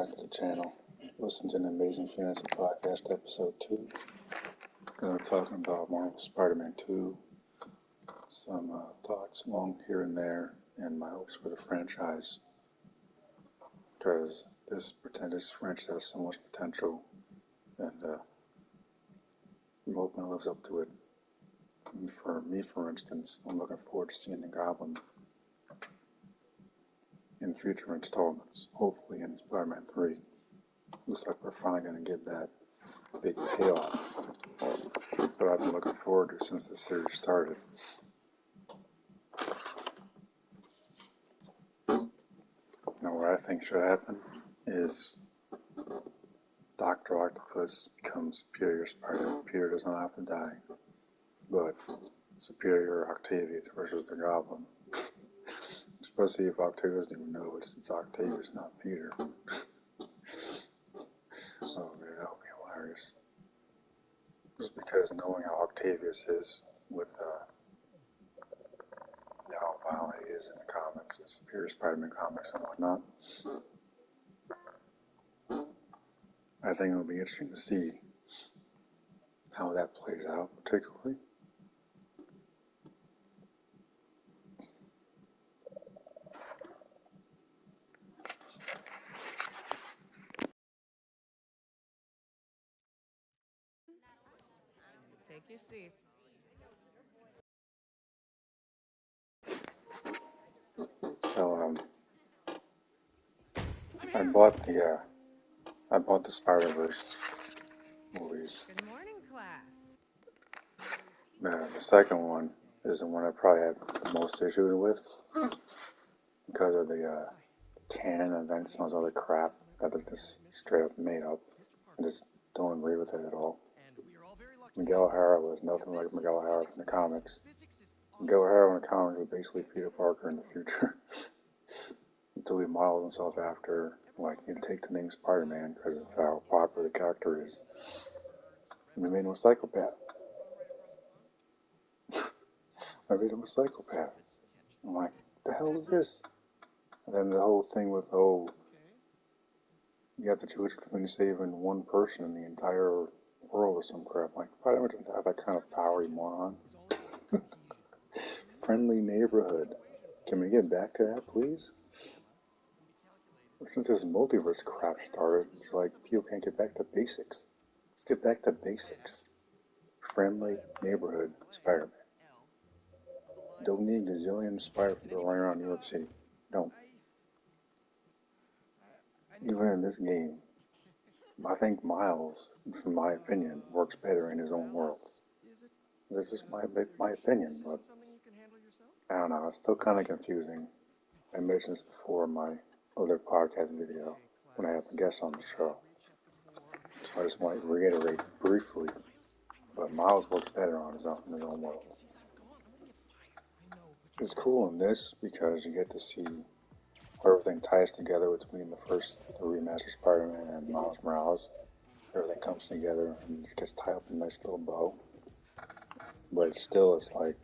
back to the channel. Listen to an Amazing Fantasy Podcast, Episode 2. Going to be talking about Marvel Spider-Man 2, some thoughts along here and there, and my hopes for the franchise. Because this franchise has so much potential, and I'm hoping it lives up to it. And for me, for instance, I'm looking forward to seeing the Goblin in future installments, hopefully in Spider-Man 3. Looks like we're finally going to get that big payoff that I've been looking forward to since the series started. Now, what I think should happen is Dr. Octopus becomes Superior Spider-Man. Peter does not have to die, but Superior Octavius versus the Goblin. Especially if Octavius doesn't even know it's Octavius, not Peter. Oh man, that would be hilarious. Just because knowing how Octavius is with how violent he is in the comics, the Superior Spider-Man comics and whatnot, I think it'll be interesting to see how that plays out, particularly. Take your seats. So, I bought the Spider-Verse movies. Good morning, class. The second one is the one I probably had the most issues with because of the canon events and all this other crap that are just straight up made up. I just don't agree with it at all. Miguel O'Hara was nothing like Miguel O'Hara from the comics. Miguel O'Hara in the comics was basically Peter Parker in the future. Until he modeled himself after, like, he'd take the name Spider-Man because of how popular the character is. And they made him a psychopath. I made him a psychopath. I'm like, the hell is this? And then the whole thing with, you got the Jewish community saving one person in the entire world or some crap. Like, Spider-Man doesn't have that kind of power, you moron. Friendly neighborhood. Can we get back to that, please? Since this multiverse crap started, it's like people can't get back to basics. Let's get back to basics. Friendly neighborhood Spider-Man. Don't need gazillion Spider-Man running around New York City. Don't. Even in this game, I think Miles, from my opinion, works better in his own world. This is my opinion, but I don't know, it's still kind of confusing. I mentioned this before in my other podcast video when I have a guest on the show. So I just want to reiterate briefly, but Miles works better in his own world. It's cool in this because you get to see how everything ties together between the remastered Spider-Man and Miles Morales. Everything comes together and it gets tied up in a nice little bow. But it's like,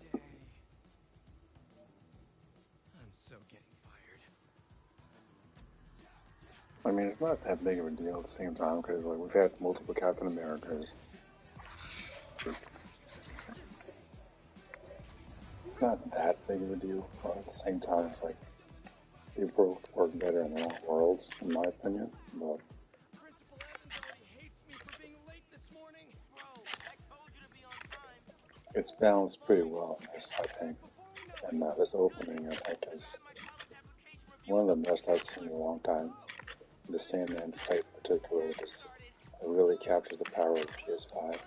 I'm so getting fired. I mean, it's not that big of a deal at the same time because like we've had multiple Captain Americas. It's not that big of a deal, but at the same time, it's like they both work better in their own worlds, in my opinion. But it's balanced pretty well in this, I think. And this opening, I think, is one of the best I've seen in a long time. The Sandman fight in particular just really captures the power of the PS5,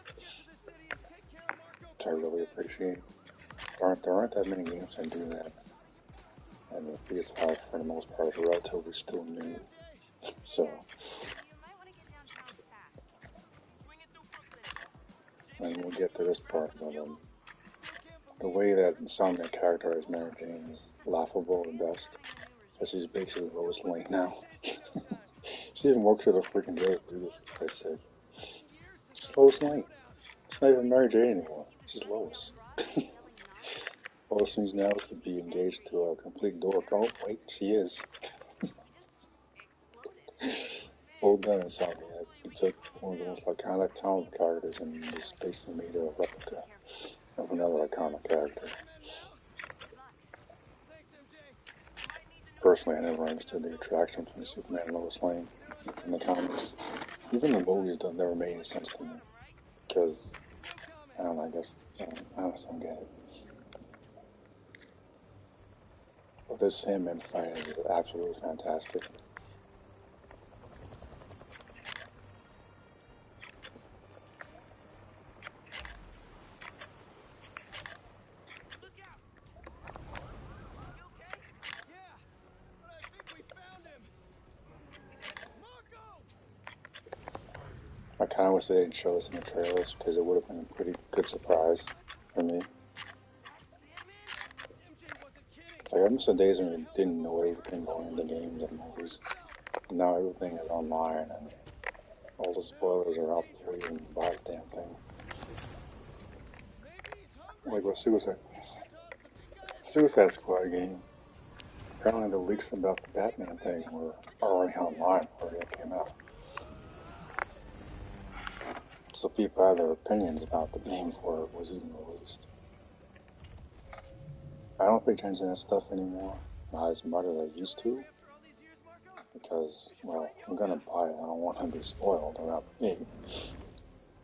which I really appreciate. There aren't that many games that do that, and the PS5 for the most part is relatively still new. So, and we'll get to this part, but the way that Insomniac characterized Mary Jane is laughable at best. Because she's basically Lois Lane now. She even works with a freaking deal to do this, for Christ's sake. She's Lois Lane. She's not even Mary Jane anymore. She's Lois. Lois needs now to be engaged to a complete dork. Oh, wait, she is. told that Insomniac. He took one of the most iconic comic characters and just basically made a replica of another iconic character. Personally, I never understood the attraction between Superman and Lois Lane in the comics. Even the movies never made any sense to me. Because, I don't know, I guess, I just don't get it. But this Sandman fight is absolutely fantastic. I kind of wish they didn't show this in the trailers because it would have been a pretty good surprise for me. Like, I miss the days when we didn't know everything going into games and movies. Now everything is online and all the spoilers are out before you even buy the damn thing. Like with Suicide Squad game, apparently the leaks about the Batman thing were already online before it came out. So people had their opinions about the game before it was even released. I don't pay attention to that stuff anymore, not as much as I used to, because, well, I'm gonna buy it, I don't want to be spoiled about the game.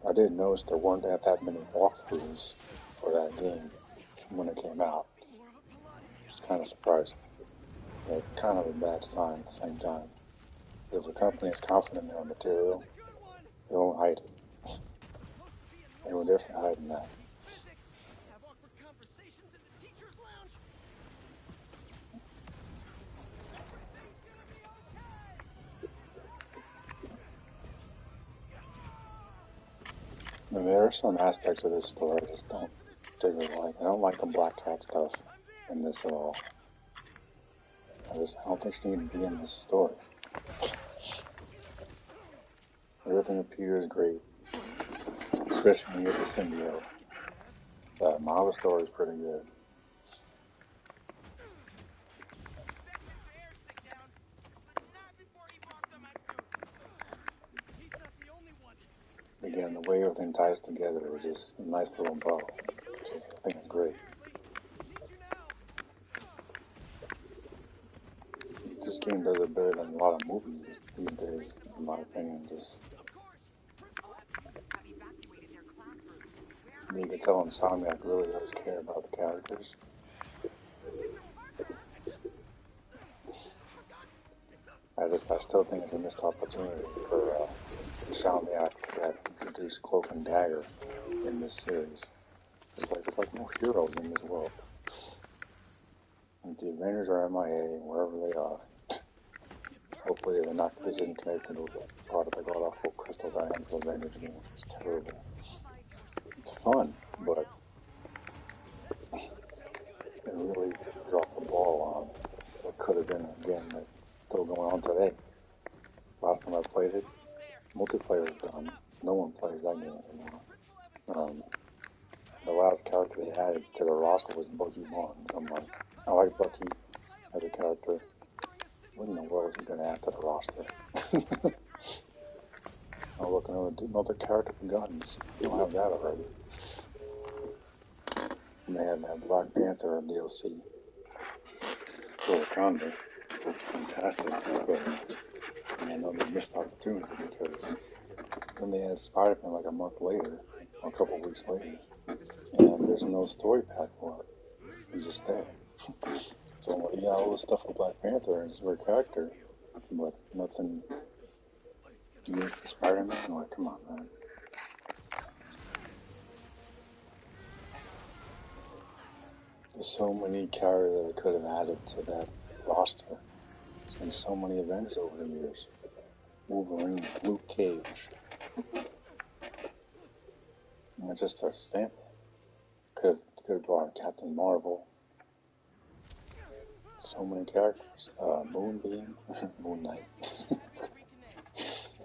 I did notice there weren't that many walkthroughs for that game when it came out, which is kind of surprising, but kind of a bad sign at the same time. If a company is confident in their material, they won't hide it. They were definitely hiding that. And there are some aspects of this story I just don't particularly like. I don't like the Black Cat stuff in this at all. I don't think she needed to be in this story. Everything with Peter is great, especially when you get the symbiote. But my other story is pretty good. Again, the way everything ties together is just a nice little bow, which I think is great. This game does it better than a lot of movies these days, in my opinion. Just you can tell Insomniac really does care about the characters. I still think it's a missed opportunity for Insomniac to have introduced Cloak and Dagger in this series. It's like no heroes in this world. And the Avengers are MIA, wherever they are. Hopefully this isn't connected with the product I got off of Crystal Dynamics Avengers game, which is terrible. It's fun, but it really dropped the ball on what could have been a game that's still going on today. Last time I played it, multiplayer is done. No one plays that game anymore. The last character they added to the roster was Bucky Barnes. I'm like, I like Bucky as a character. What in the world is he going to add to the roster? Oh, look, another character for guns. You don't have that already. And they had that Black Panther DLC for Wakanda. Fantastic. And another missed opportunity because then they had Spider-Man like a month later, or a couple weeks later, and there's no story pack for it. It's just there. So yeah, all this stuff with Black Panther and his weird character, but nothing unique for Spider-Man. I'm like, come on, man. There's so many characters that they could have added to that roster. There's been so many Avengers over the years. Wolverine, Luke Cage. And it's just a sample. Could have brought Captain Marvel. So many characters. Moonbeam, Moon Knight.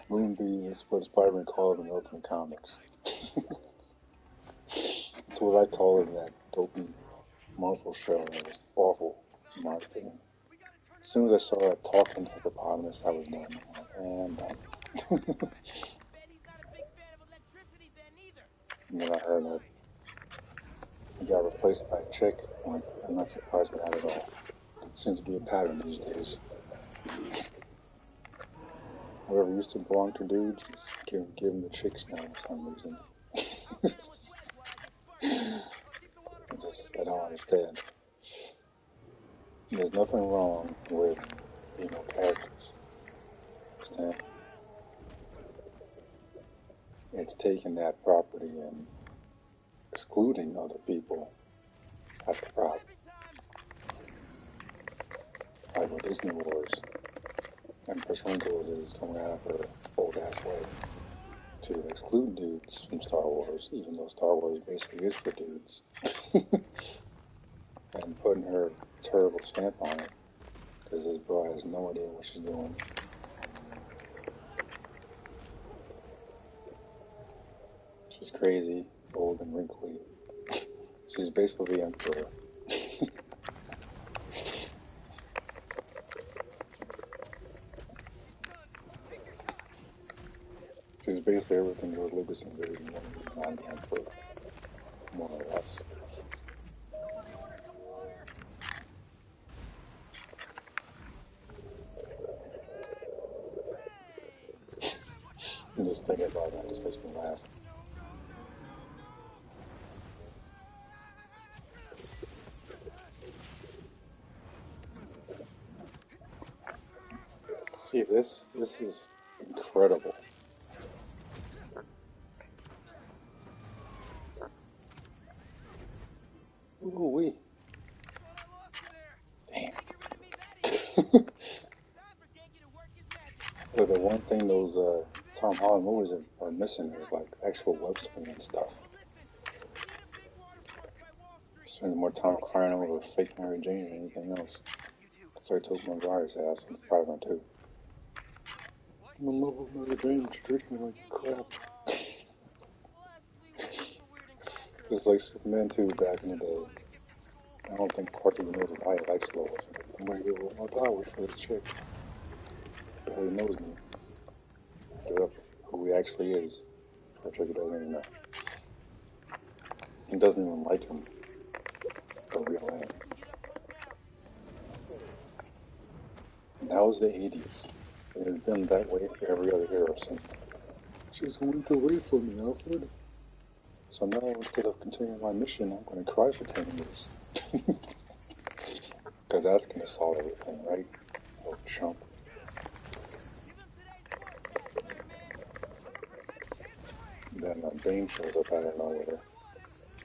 Moonbeam is what Spider-Man called in the Ultimate Comics. That's what I call it in that dopey Marvel show. It was awful, in my opinion. As soon as I saw that talking hippopotamus, I was done. I'm done. And then I heard that he got replaced by a chick. I'm not surprised by that at all. It seems to be a pattern these days. Whoever used to belong to dudes, is give them the chicks now for some reason. I don't understand. There's nothing wrong with female characters. Understand? It's taking that property and excluding other people. That's the problem. Like with Disney Wars, Empress Wrinkles is going out of her old ass way to exclude dudes from Star Wars, even though Star Wars basically is for dudes. And putting her terrible stamp on it, because this bro has no idea what she's doing. She's crazy, old, and wrinkly. She's basically the Emperor. She's basically everything George Lucas envisioned when he designed the Emperor, more or less. And just thinking about that just makes me laugh. See, this is incredible. Ooh wee. Damn. But the one thing those Tom Holland movies are missing is like actual web swinging and stuff. Spends more time crying over fake Mary Jane than anything else. Sorry, Tobey Maguire's ass in Spider-Man 2. I'm in love with Mary Jane, she treats me like crap. It's like Superman 2 back in the day. I don't think Clark even knows why he likes Lois. I'm gonna give all my powers for this chick. Well, he knows me. Give up who he actually is for a chick he doesn't even know. He doesn't even like him. The real man. And that was the 80s. It has been that way for every other hero since then. She's going to wait for me, Alfred. So now, instead of continuing my mission, I'm going to cry for 10 years. Because that's going to solve everything, right? Oh, chump. Then Bane shows up out of nowhere,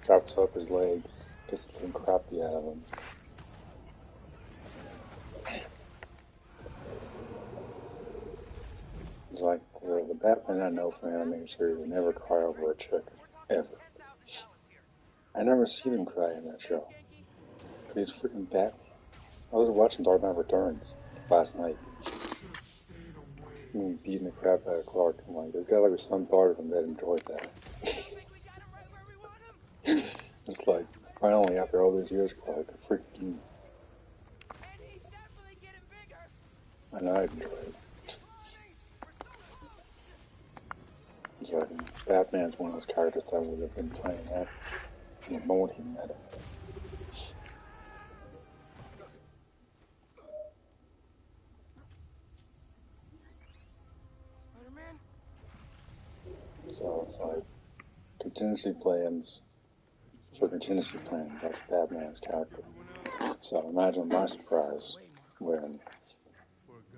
chops up his leg, gets the living crap out of him. It's like the Batman I know from animated series would never cry over a chick, ever. I never seen him cry in that show. But he's freaking Batman. I was watching Dark Knight Returns last night. And beating the crap out of Clark. I'm like, there's gotta be some part of him that enjoyed that. It's like, finally, after all these years, Clark, freaking you. And I enjoy it. It's like, Batman's one of those characters that I would have been playing at from the moment he met him. So it's like, contingency plans for contingency plans. That's Batman's character. So imagine my surprise when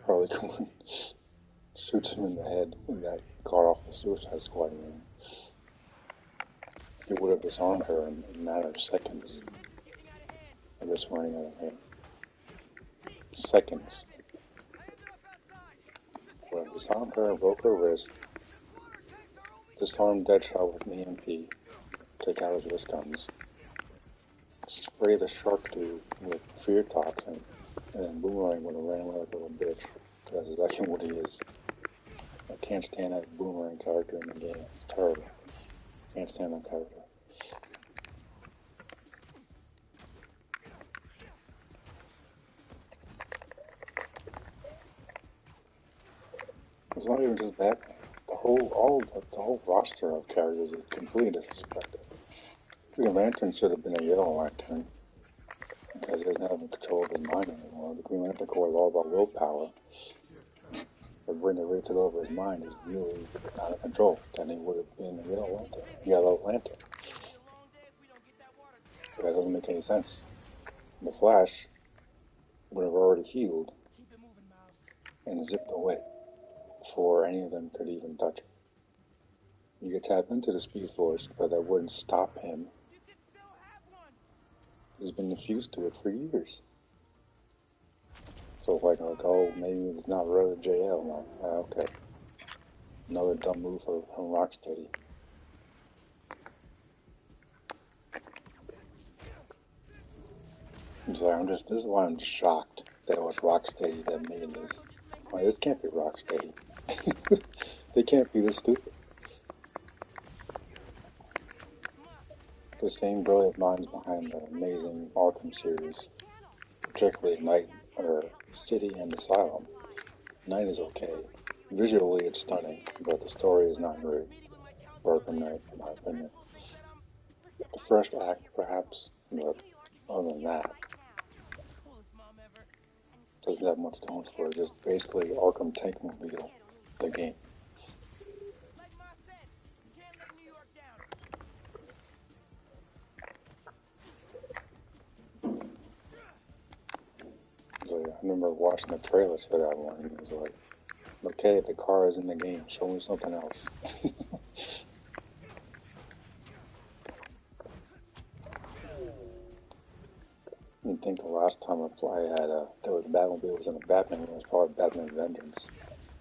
Harley Quinn shoots him in the head in that god-awful Suicide Squad game. He would have disarmed her in a matter of seconds. of this running out of him. Seconds. Well, disarm her, broke her wrist, disarm Deadshot with an EMP, take out his wrist guns, spray the shark dude with fear toxin, and then Boomerang would have ran away like a little bitch. Because that's exactly what he is. I can't stand that Boomerang character in the game. It's terrible. Can't stand that character. It's not even just Batman. The whole roster of characters is completely disrespected. Green Lantern should have been a Yellow Lantern because he doesn't have any control of his mind anymore. The Green Lantern Corps is all about willpower. But when it rates it over his mind, he's really out of control. Then he would have been a Yellow Lantern. So that doesn't make any sense. The Flash would have already healed and zipped away before any of them could even touch him. You could tap into the Speed Force, but that wouldn't stop him. He's been infused to it for years. So like oh, maybe it's not really JL now. Okay. Another dumb move from Rocksteady. I'm sorry, this is why I'm shocked that it was Rocksteady that made this. Like, this can't be Rocksteady. They can't be this stupid. The same brilliant minds behind the amazing Arkham series, particularly City and Asylum. Night is okay. Visually it's stunning, but the story is not great. Arkham Knight, in my opinion. The first act, perhaps, but other than that, doesn't have much going for it. Just basically Arkham Tankmobile, the game. So, I remember watching the trailers for that one, and it was like, okay, the car is in the game, show me something else. I think the last time I had there was Batmobile was in a Batman game. It was probably Batman Vengeance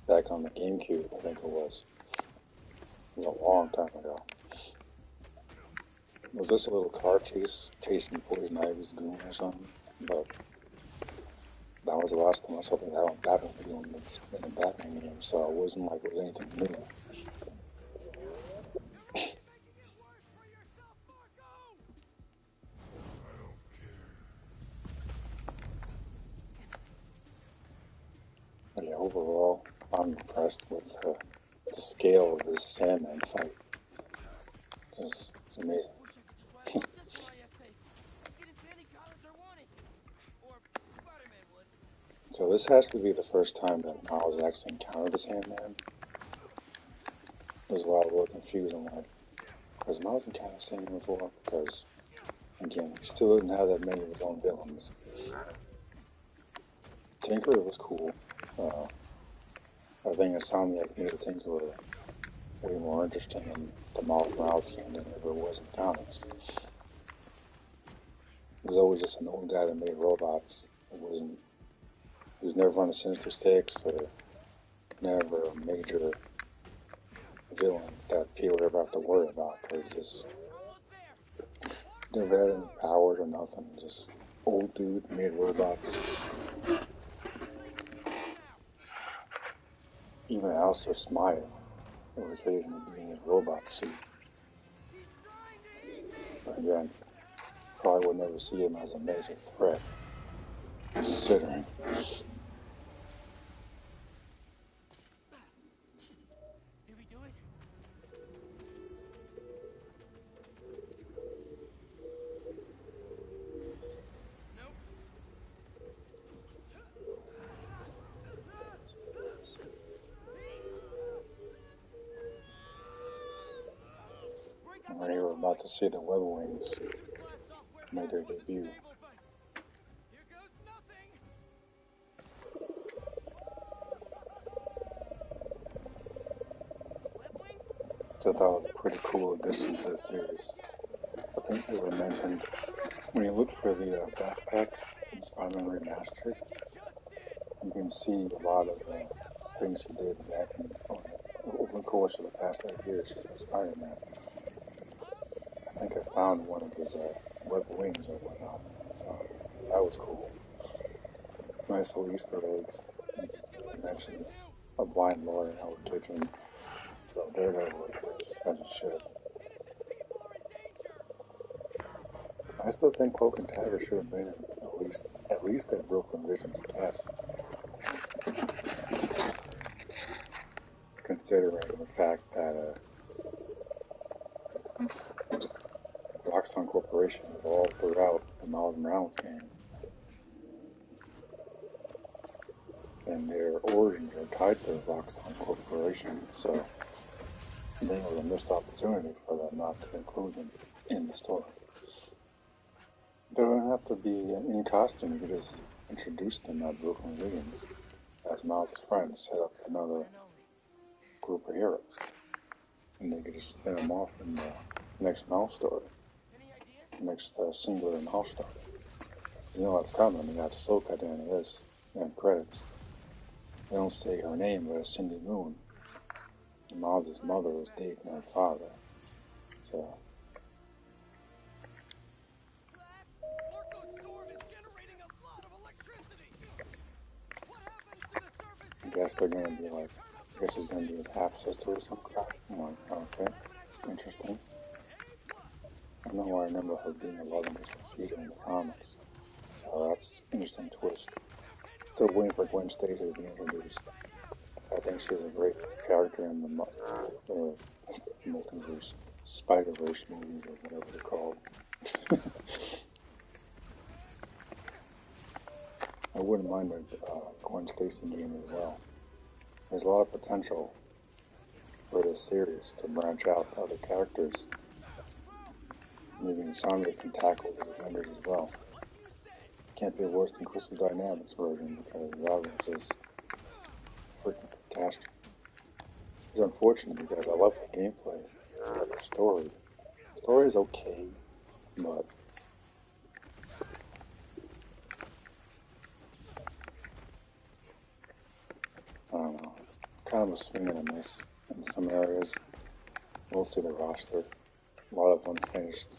back on the GameCube. I think it was. It was a long time ago. It was just a little car chasing Poison Ivy's goon or something. But that was the last time I saw that Batmobile in a Batman game. So it wasn't like it was anything new. But yeah, overall, I'm impressed with the scale of this Sandman fight. It's amazing. So this has to be the first time that Miles actually encountered a Sandman. This is why I was a little confused. I'm like, has Miles encountered a Sandman before? Because, again, he still didn't have that many of his own villains. Tinkerer was cool. I think Insomniac made the Tinkerer way more interesting in the Miles game than it ever was in comics. He was always just an old guy that made robots. He was never on the Sinister Six or never a major villain that people ever have to worry about. They just never had any powers or nothing. Just old dude made robots. Even Alistair Smythe would occasionally be in his robot suit. But again, probably would never see him as a major threat, considering. Did we do it? Nope. When you were about to see the Web Wings make their debut. Here goes nothing. So I thought it was a pretty cool addition to the series. I think they were mentioned when you look for the backpacks in Spider-Man Remastered. You can see a lot of things he did back over the course of the past 8 years as Spider-Man. I think I found one of his web wings or whatnot, so that was cool. Nice little Easter eggs. He mentions a blind lawyer in Hell's Kitchen, so Daredevil exists as it should. I still think Cloak and Dagger should have been at least at Brooklyn Vision's cabin. considering the fact that Roxxon Corporation is all throughout the Miles Morales game, and their origins are tied to Roxxon Corporation, so I think it was a missed opportunity for them not to include them in the story. They don't have to be in costume, you could just introduce them as Brooklyn Williams, as Miles' friend, set up another group of heroes. And they could just spin them off in the next Miles story. Next singular Miles story. You know what's coming, you got Silk at the end of this, and credits. They don't say her name, but it's Cindy Moon. Miles' mother was dating her father. So. I guess they're gonna be like, I guess it's gonna be his half sister or some crap. I'm like, okay, interesting. I know I remember her being a love interest for Peter in the comics. So that's an interesting twist. Still waiting for Gwen Stacy to be introduced. I think she was a great character in the multiverse, Spider-Verse movies or whatever they're called. I wouldn't mind a Gwen Stacy game as well. There's a lot of potential for this series to branch out other characters. Maybe Insomnia can tackle the Avengers as well. Can't be worse than Crystal Dynamics version because that was just a freaking catastrophe. It's unfortunate because I love the gameplay, but the story. The story is okay, but I don't know. It's kind of a swing and a miss in some areas. Mostly the roster. A lot of unfinished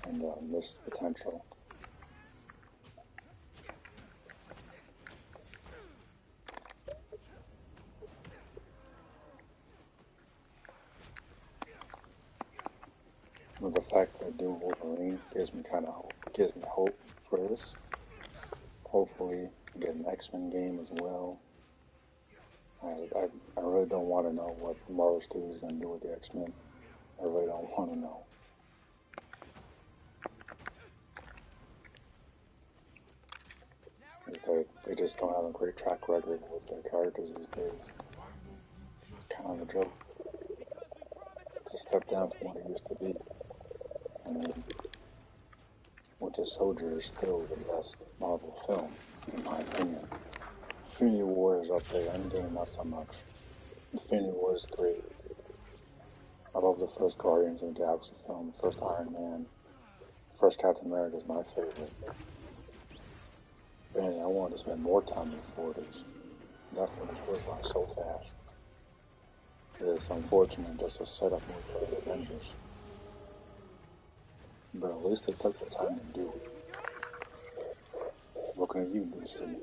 and missed potential. But the fact that they're doing Wolverine gives me hope for this. Hopefully, we get an X-Men game as well. I really don't want to know what Marvel Studios is going to do with the X-Men. I really don't want to know. They just don't have a great track record with their characters these days. It's kind of a joke. It's a step down from what it used to be. I mean, Winter Soldier is still the best Marvel film, in my opinion. Infinity War is up there, Endgame not so much. Infinity War is great. I love the first Guardians of the Galaxy film, the first Iron Man. The first Captain America is my favorite. Man, I wanted to spend more time in the 40s. That film was by so fast. It's unfortunate just a setup movie for the Avengers. But at least they took the time to do it. Looking at you, DC.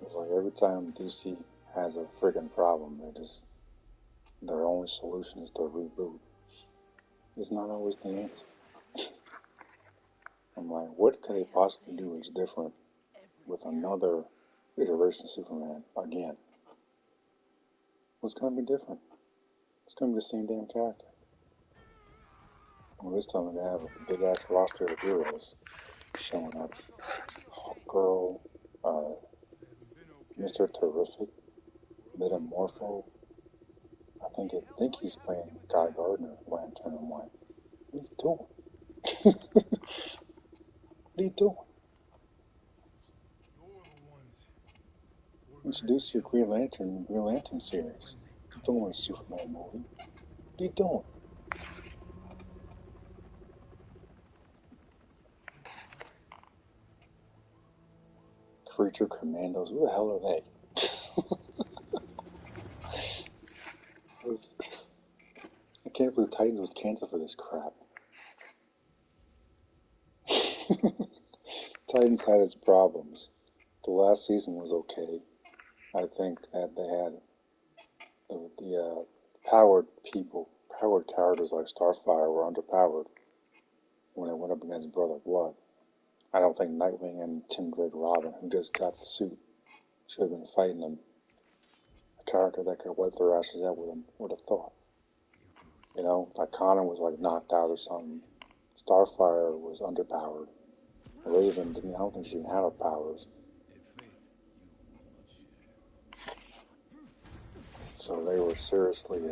It's like every time DC has a freaking problem, their only solution is to reboot. It's not always the answer. I'm like, what could they possibly do is different with another iteration of Superman again? What's going to be different? It's going to be the same damn character. Well, this time they have a big ass roster of heroes showing up. Hawkgirl, Mr. Terrific, Metamorpho. I think he's playing Guy Gardner, Lantern. I'm like, what are you doing? What are you doing? Introduce your Green Lantern series. Don't want a Superman movie. What are you doing? Creature Commandos. Who the hell are they? I can't believe Titans was canceled for this crap. Titans had its problems. The last season was okay. I think that they had the powered characters like Starfire were underpowered when it went up against Brother Blood. I don't think Nightwing and Tim Drake Robin, who just got the suit, should have been fighting them. A character that could wipe their asses out with them would have thought. You know, like Connor was like knocked out or something. Starfire was underpowered. Raven didn't, I don't think she even had her powers. So they were seriously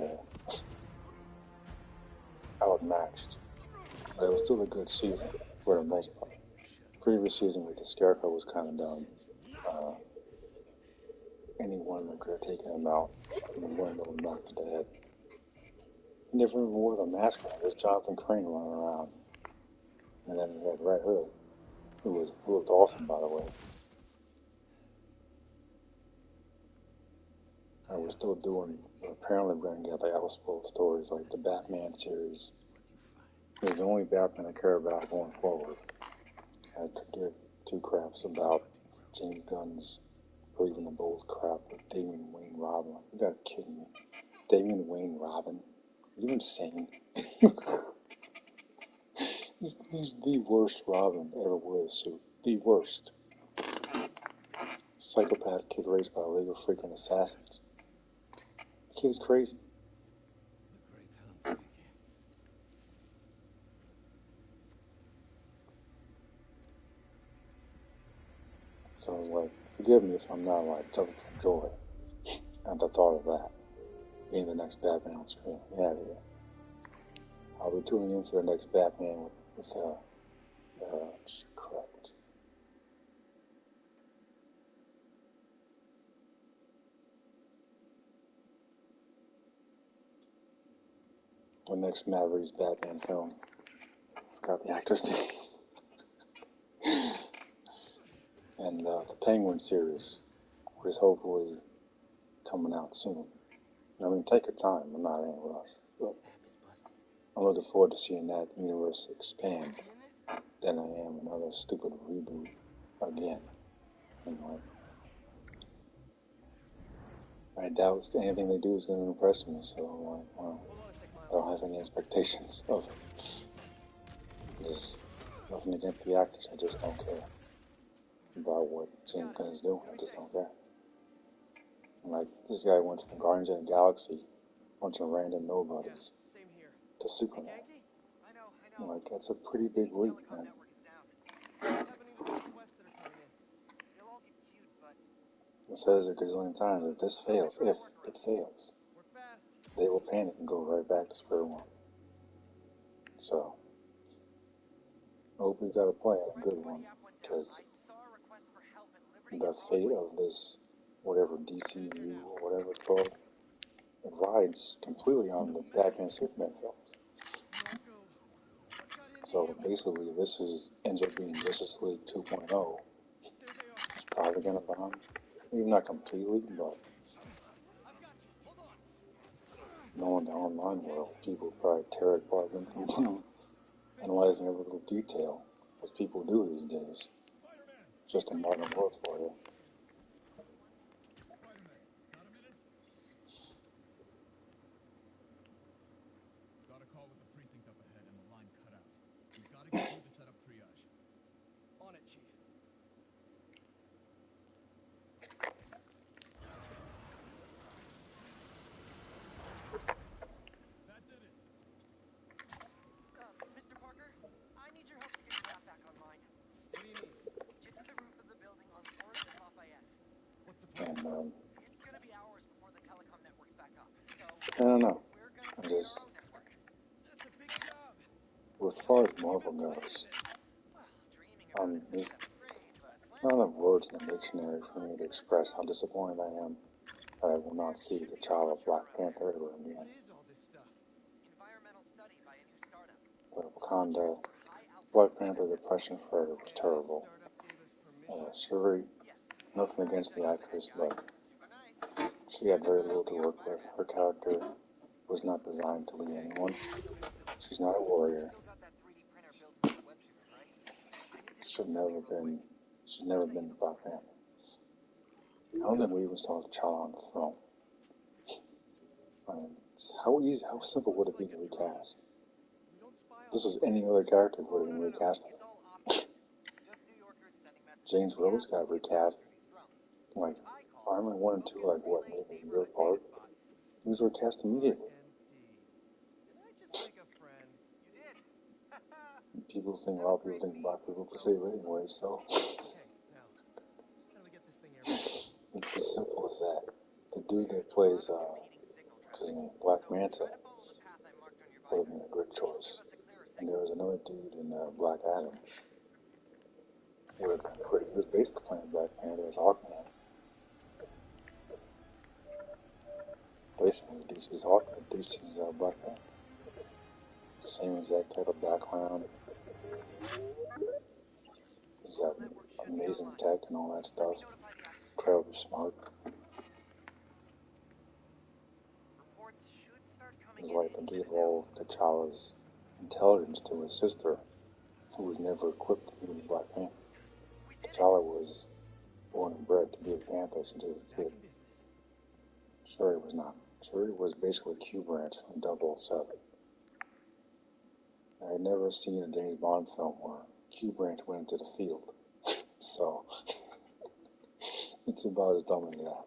outmatched. But it was still a good season for the most part. Previous season with the Scarecrow was kind of dumb. Any one of them could have taken him out, and one of them knocked to the head. He never even wore the mask on. There's Jonathan Crane running around. And then we had Red Hood, who looked awesome, by the way. And we're still doing, apparently we're going to get like Elseworld stories, like the Batman series. It's the only Batman I care about going forward. I could give two craps about James Gunn's believing the bold crap with Damian Wayne Robin. You gotta be kidding me. Damian Wayne Robin? Are you insane? He's the worst Robin ever wore a suit. The worst. Psychopath kid raised by a league of freaking assassins. The kid is crazy. So I was like, forgive me if I'm not like jumping for joy at the thought of that being the next Batman on screen. Yeah, yeah. I'll be tuning in for the next Batman with crap. The next Matt Reeves Batman film. Forgot the actor's name. And the Penguin series, which is hopefully coming out soon. I mean, take your time. I'm not in a rush. But I'm looking forward to seeing that universe expand than I am another stupid reboot again. Anyway, I doubt anything they do is going to impress me, so I'm like, well, I don't have any expectations of it. Just nothing against the actors, I just don't care about what James Gunn is doing. I just don't care. Like, this guy went from Guardians of the Galaxy, a bunch of random nobodies, to Superman. Like, that's a pretty big leap, man. It says it a gazillion times, if this fails, if it fails, they will panic and go right back to square one. So, I hope he's got a plan, a good one, because the fate of this, whatever DCU or whatever it's called, it rides completely on the Batman Superman films. So basically, this ends up being Justice League 2.0. It's probably gonna bomb. Maybe not completely, but knowing the online world, people probably tear it apart and analyzing every little detail, as people do these days. Just a modern world for you. Got a call with the precinct up ahead and the line cut out. We've got to get through to set up triage. On it, Chief. That did it. Mr. Parker, I need your help to get your lab back online. What do you need? Get to the roof of the building on Forest and Lafayette. What's the plan? And, It's gonna be hours before the telecom network's back up. So I don't know. we're gonna I create just, our own network. That's a big job. as far as Marvel goes, Well, dreaming about it there's since 7th grade, but not enough words in the dictionary for me to express how disappointed I am that I will not see the child of Black Panther ever again. What is all this stuff? environmental study by a new startup. The Wakanda Black Panther Depression Forever was terrible. Shuri, nothing against the actress, but she had very little to work with. Her character was not designed to lead anyone. She's not a warrior. Still got that 3D printer built for the web shooter, right? She's never been the Black Panther. I don't think we even saw T'Challa on the throne. I mean, How simple would it be to recast? This was any other character would have been recast. James Rhodes got recast. Like, Iron Man 1 and 2, like, what, maybe a year apart? He was recast immediately. People think, a lot of people think black people can save it anyway, so. It's as simple as that. The dude that plays, what's his name, Black Manta, would have been a good choice. And there was another dude in Black Adam. Would have been pretty. He was basically playing Black Panther as Hawkman. Basically, DC's Hawkman, DC's Black Panther. Same exact type of background. He's got amazing tech and all that stuff. Incredibly smart. It's like they gave all of T'Challa's intelligence to his sister, who was never equipped to be the Black Panther. T'Challa was born and bred to be a Panther since he was a kid. Shuri was not. Shuri was basically Q Branch from 007. I had never seen a James Bond film where Q Branch went into the field. So, it's about as dumb as that.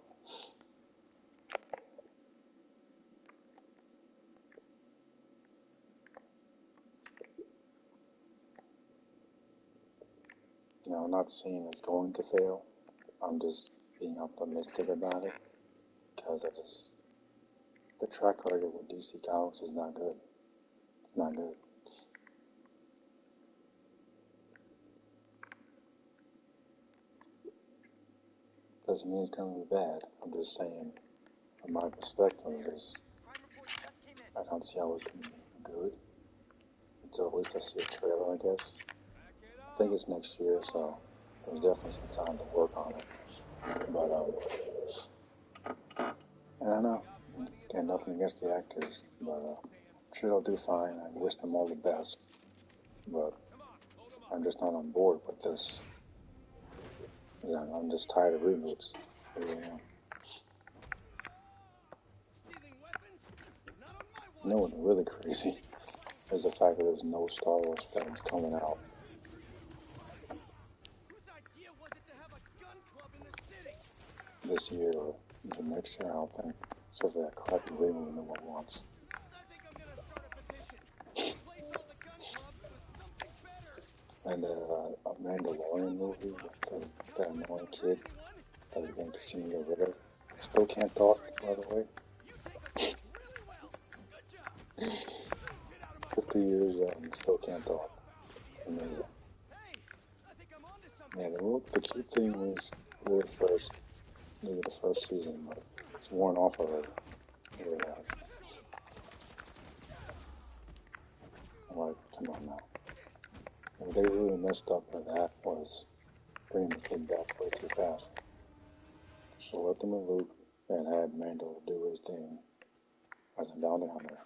You know, I'm not saying it's going to fail. I'm just being optimistic about it. Because the track record with DC Comics is not good. It's not good. Doesn't mean it's going to be bad. I'm just saying, from my perspective, I don't see how it can be good. Until at least I see a trailer, I guess. I think it's next year, so there's definitely some time to work on it. But, I don't know. Got nothing against the actors, but I'm sure they'll do fine. I wish them all the best. But I'm just not on board with this. Yeah, I'm just tired of reboots. I really am. You know what's really crazy is the fact that there's no Star Wars films coming out. This year or even next year, I don't think. So for that crappy reboot no one wants. And a Mandalorian movie with that annoying kid that they're going to see and get rid of. Still can't talk, by the way. 50 years young, still can't talk. Amazing. Yeah, the cute thing was maybe the first season, but it's worn off already. It really has. I'm like, come on now. What they really messed up with that was bringing the kid back way too fast. So let them in loop and had Mando do his thing as a bounty hunter.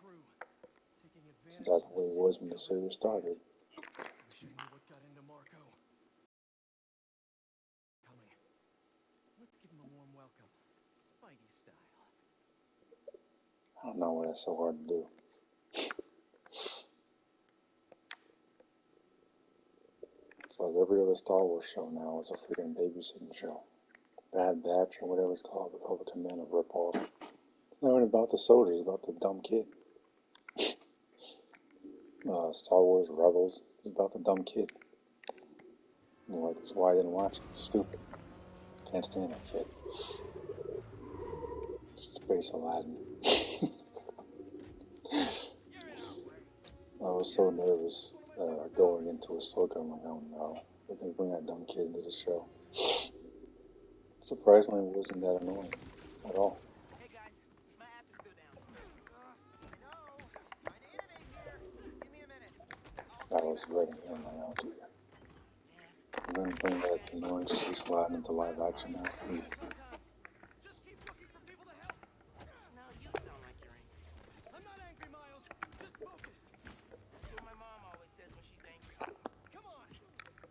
Since that's the way it was when the series started. I don't know why that's so hard to do. It's like every other Star Wars show now is a freaking babysitting show. Bad Batch or whatever it's called, Republican Men of Ripoff. It's not even about the soldiers, it's about the dumb kid. Star Wars Rebels is about the dumb kid. You know, like, that's why I didn't watch it. It's stupid. Can't stand that kid. Space Aladdin. I was so nervous going into Ahsoka. I'm like, oh no, they're gonna bring that dumb kid into the show. Surprisingly, it wasn't that annoying at all. Hey guys, my app is still down. No, my native ain't here. Give me a minute. I was ready to run out here. I'm gonna bring that annoying Space Aladdin into live action now. Just keep looking for people to help. Now you sound like you're angry. I'm not angry, Miles. Just focused. That's what my mom always says when she's angry. Come on.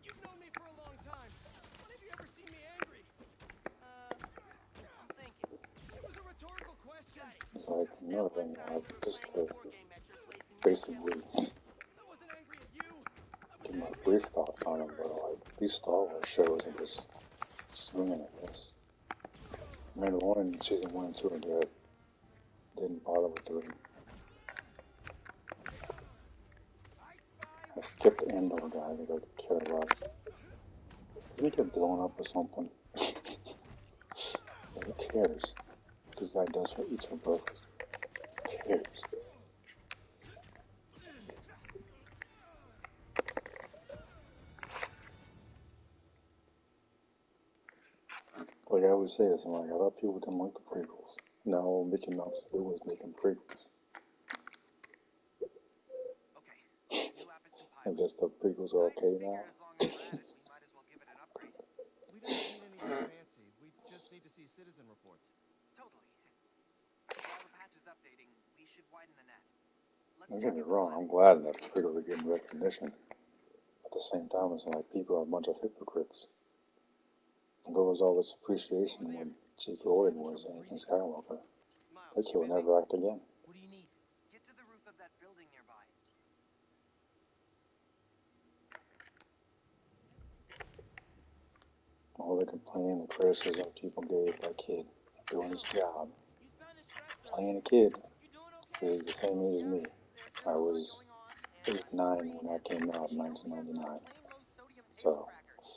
You've known me for a long time. When have you ever seen me angry? I'm thinking. It was a rhetorical question. It's like another thing I like just the board game at your place and you basically I wasn't angry at you. I give was my angry brief thoughts on them, but like these Star Wars shows are just swinging at this. Mandalorian season 1 and 2 are good. Didn't bother with 3. I skipped the Andor guy because I could care less. Doesn't he get blown up or something? Who cares? This guy does what eats for breakfast. Who cares? Like I always say this, I'm like, I thought people didn't like the prequels. Now Mickey Mouse still was making prequels. Okay, new app is I compiled. guess the prequels are okay now. Figured as long as we're at it, we might as well give it an upgrade. We don't need anything fancy. We just need to see citizen reports. Totally. While the patch is updating, we should widen the net. Let's Don't check get me in the wrong, I'm files. glad that the prequels are getting recognition. At the same time, it's like people are a bunch of hypocrites. There was all this appreciation when Chief Lloyd was Anakin Skywalker. Miles, That kid would busy? never act again. What do you need? Get to the roof of that building nearby. All the complaining, the criticism people gave that kid doing his job, You sounded stressed playing earlier. a kid, You doing who okay? is the same age as me. There's I a lot was going on, and 8, 9 when that came out in 1999. Plain low sodium So, crackers.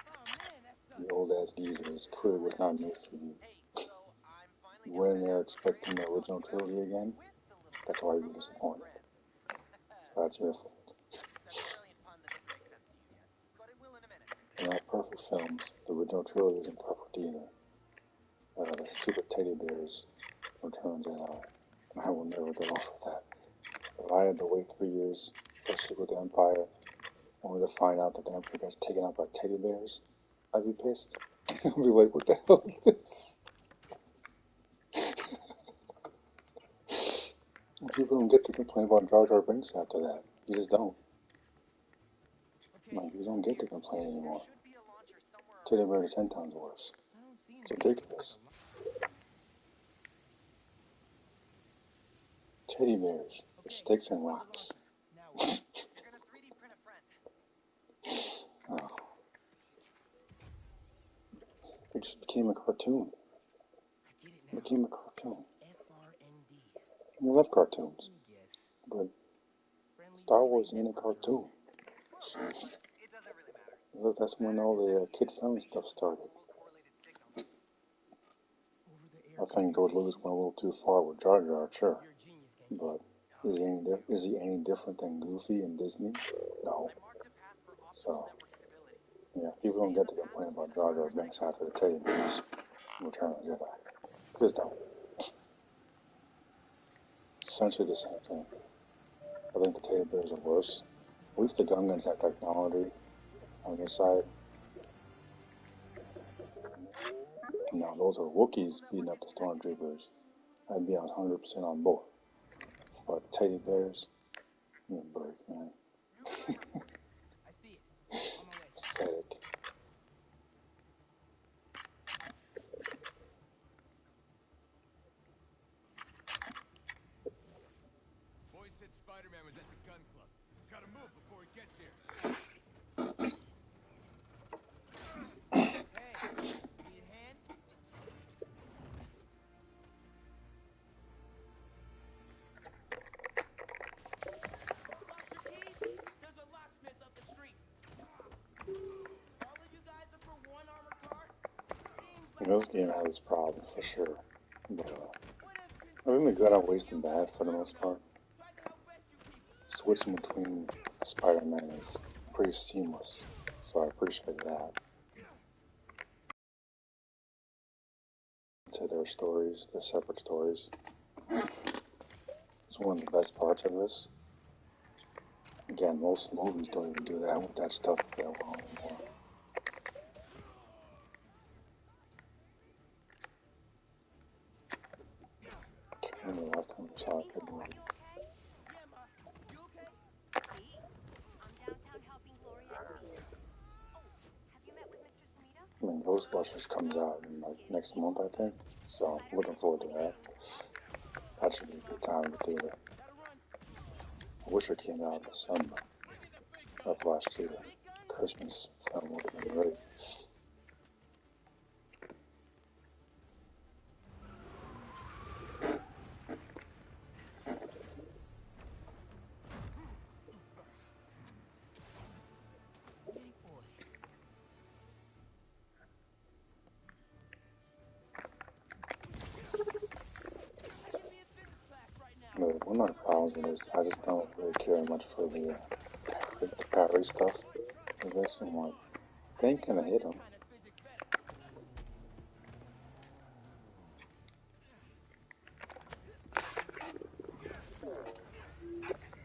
Oh man, that the sucks. old ass geezers clearly was not made for you. Hey, so I'm finally You went in gonna there have a expecting the brand original new trilogy again, with the little that's help why you from were my disappointed. friends. That's your fault. That's a brilliant pun that doesn't make sense to you yet, but it will in a minute. They're not perfect films. The original trilogy isn't perfect either. The stupid teddy bears Return of the Jedi. I will never get over that. If I had to wait 3 years for a sequel to Empire, only to find out that the Emperor got taken out by teddy bears, I'd be pissed. I'd be like, what the hell is this? People don't get to complain about Jar Jar Binks after that. You just don't. Okay. Like, you don't get to complain There anymore. should be a launcher somewhere Teddy around bears are 10 times worse. I don't see It's anything. ridiculous. Teddy bears, with sticks and rocks. Now what? You're gonna 3D print a friend. Oh. It just became a cartoon. I get it It now. became a cartoon. FRND. I love cartoons, Yes. but Friendly Star relay Wars ain't a network cartoon. Look, it doesn't really matter. That's when all the kid-friendly stuff started. World correlated signals. Over the I air. think George Lucas went a little too far with Jar Jar, sure. You're a genius, Genki. But is he any different than Goofy and Disney? No. I marked a path for optimal So, network stability. yeah, people don't get to complain about Jar Jar Binks after the Teddy Bears Return of the Jedi. Just don't. It's essentially the same thing. I think the Teddy Bears are worse. At least the Gungans have technology on their side. Now, those are Wookiees beating up the Stormtroopers. I'd be 100% on board. But Teddy Bears, give me a break, man. I see it. On my way. Pathetic. Boys said Spider-Man was at the gun club. Gotta move before he gets here. Hey, need a hand? Lost your keys? There's a locksmith up the street. All of you guys are for one armored car? Seems like This game has its problems for sure. But what if I think the good outweighs the bad for the most part. tried to help rescue people? Switching between Spider-Man is pretty seamless, so I appreciate that. To their stories, their separate stories. It's one of the best parts of this. Again, most movies don't even do that with that stuff that well anymore. I can't remember the last time I saw a good movie. Yeah, Ma. You okay? See? I'm downtown helping Gloria and Lisa. Oh, have you met with Mr. Sumida? I mean, Ghostbusters comes out in like next month, I think. So I'm looking forward to that. I That should be a good time to do it. I wish it came out in the summer of last year. Christmas film would have been great. No, one of my problems with this, I just don't really care much for the parry stuff with this. I'm like, they ain't gonna hit him.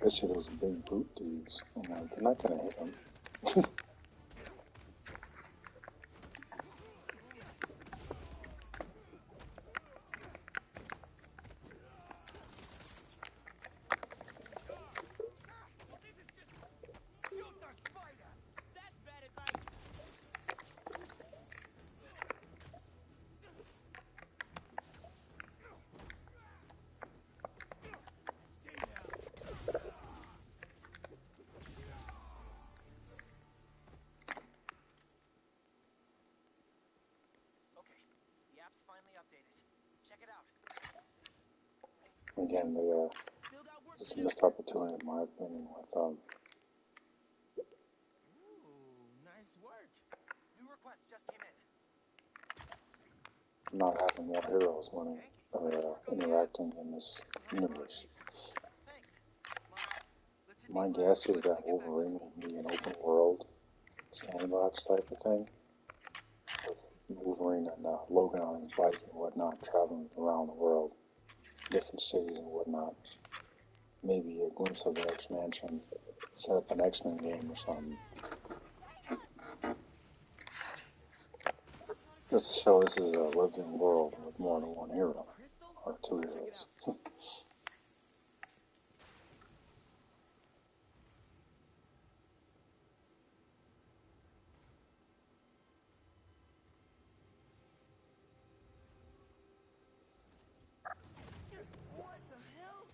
Especially those big boot dudes. I'm like, they're not gonna hit him. Again, they it's a missed opportunity in my opinion with Nice work. New request just came in. not having more heroes when interacting in this universe. Thanks. Let's hit My these guess last is that ones. Wolverine will be an open world sandbox type of thing, with Wolverine and Logan on his bike and whatnot, traveling around the world, different cities and whatnot. Maybe a glimpse of the X-Mansion, set up an X-Men game or something. Just to show this is a living world with more than one hero, or two heroes. What the hell?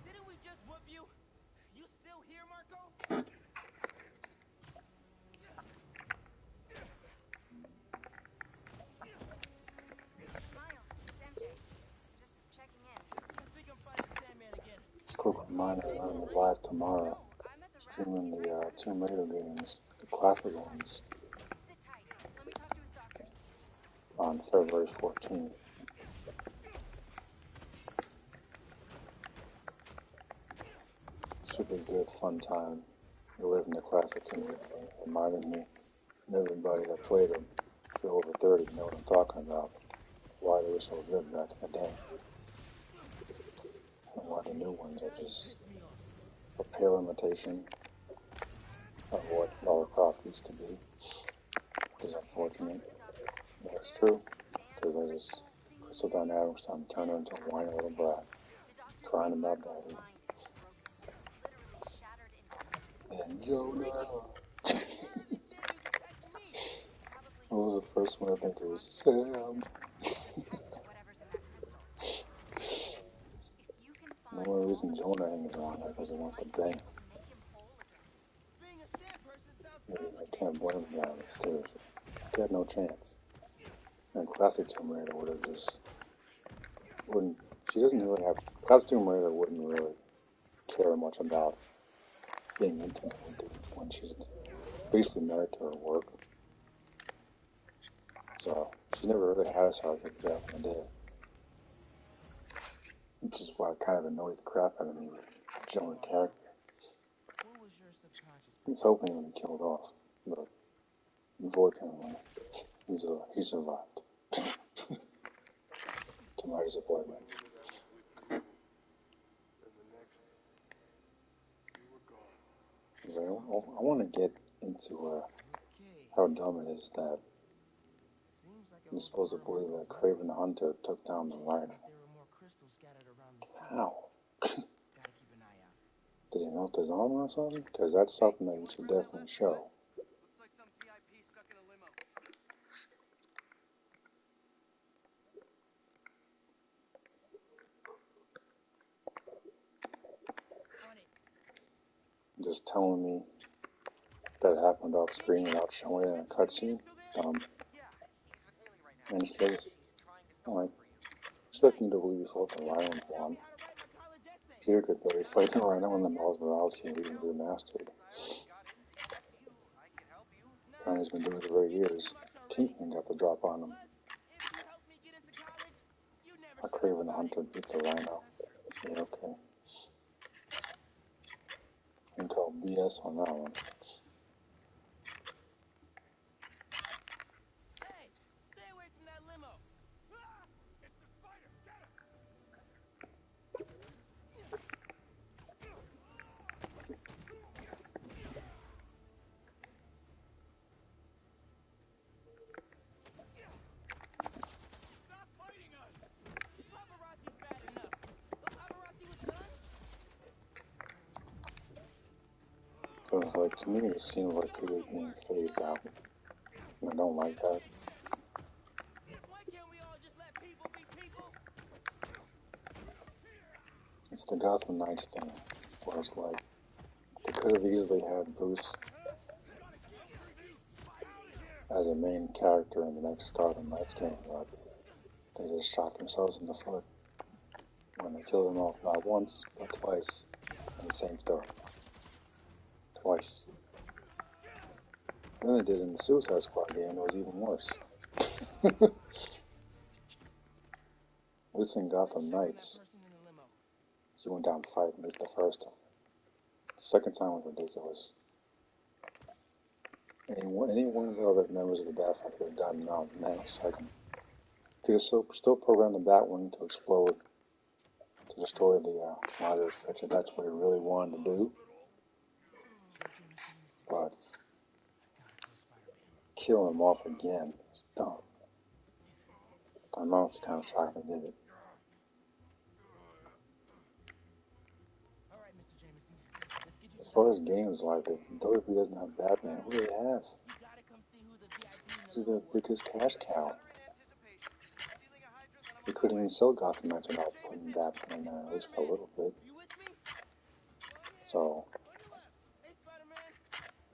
Didn't we just whoop you? You still here, Marco? Miles, it's MJ. Just checking in. I think I'm fighting Sandman again. Just a quick reminder, I'm going to be live tomorrow, I'm at the streaming the Tomb Raider games, the classic ones, Sit tight. Let me talk to his doctors. on February 14th. Should be a good, fun time reliving the classic Tomb Raider games, reminding me and everybody that played them, if you're over 30, you know what I'm talking about, why they were so good back in the day, and why the new ones are just a pale imitation of what Lara Croft used to be, which is unfortunate. But it's true, because I just, Crystal Dynamics time turned her into a whiny little brat, crying about daddy. And Jonah. What was the first one? I think it was Sam. Whatever's in that crystal. If you can The find only reason Jonah hangs around there because he wants to bang. make him whole again. Being a sand person sounds I can't blame the guy, seriously. He had no chance. And classic Tomb Raider would have just wouldn't. She doesn't really have. Classic Tomb Raider wouldn't really care much about being intimate with dudes when she's basically married to her work. So she never really had a sidekick back in the day. Which is why it kind of annoys the crap out of me with Jonah's character. What was your subconscious? I was hoping he would be killed off, but unfortunately, he survived. To my disappointment. I want to get into how dumb it is that I'm supposed to believe that Craven the Hunter took down the Rhino. How? Did he melt his armor or something? Because that's something that you should definitely show. Looks like some VIP stuck in a limo. just telling me that it happened off screen without showing it in a cutscene. Yeah, he's with Haley right now. And she's She's trying to stop like it for you. expecting to believe both the Violent one. Peter could barely fight the Rhino and the Miles Morales can't even be remastered. Since I already got into the MSU, I can help you. Ronnie's been doing it for years. Kingsman got the drop on him. A Craven Hunter beat the Rhino. Yeah, okay. You can call BS on that one. Hey, stay away from that limo. Ah! It's the spider. Get him. Stop fighting us. Paparazzi's bad enough. The paparazzi with guns? Because, like, to me, it seems like Peter's being phased out. And I don't like that. Why can't we all just let people be people? It's the Gotham Knights thing, where it's like, they could have easily had Bruce as a main character in the next Gotham Knights game, but they just shot themselves in the foot when they killed him off not once, but twice in the same story. Twice. And then they did in the Suicide Squad game, it was even worse. This in Gotham Knights, he went down 5 minutes the first time. The second time was ridiculous. Any one of the other members of the Batfleck would have gotten out in a nanosecond. He could still program the Batwing to explode, to destroy the monitor's picture. That's what he really wanted to do. But kill him off again is dumb. I'm honestly kind of shocked they did it. All right, Mr. Jameson. Let's get you As far as games, like, if WWE doesn't have Batman, who do they have? You gotta come see who the VIP This is their biggest cash cow. Better in anticipation. Sealing a hydrant, then I'm They on my couldn't way. even sell Gotham Knights without putting Batman in there, at least for a little bit. You with me? So, On your left. Hey, Spider-Man.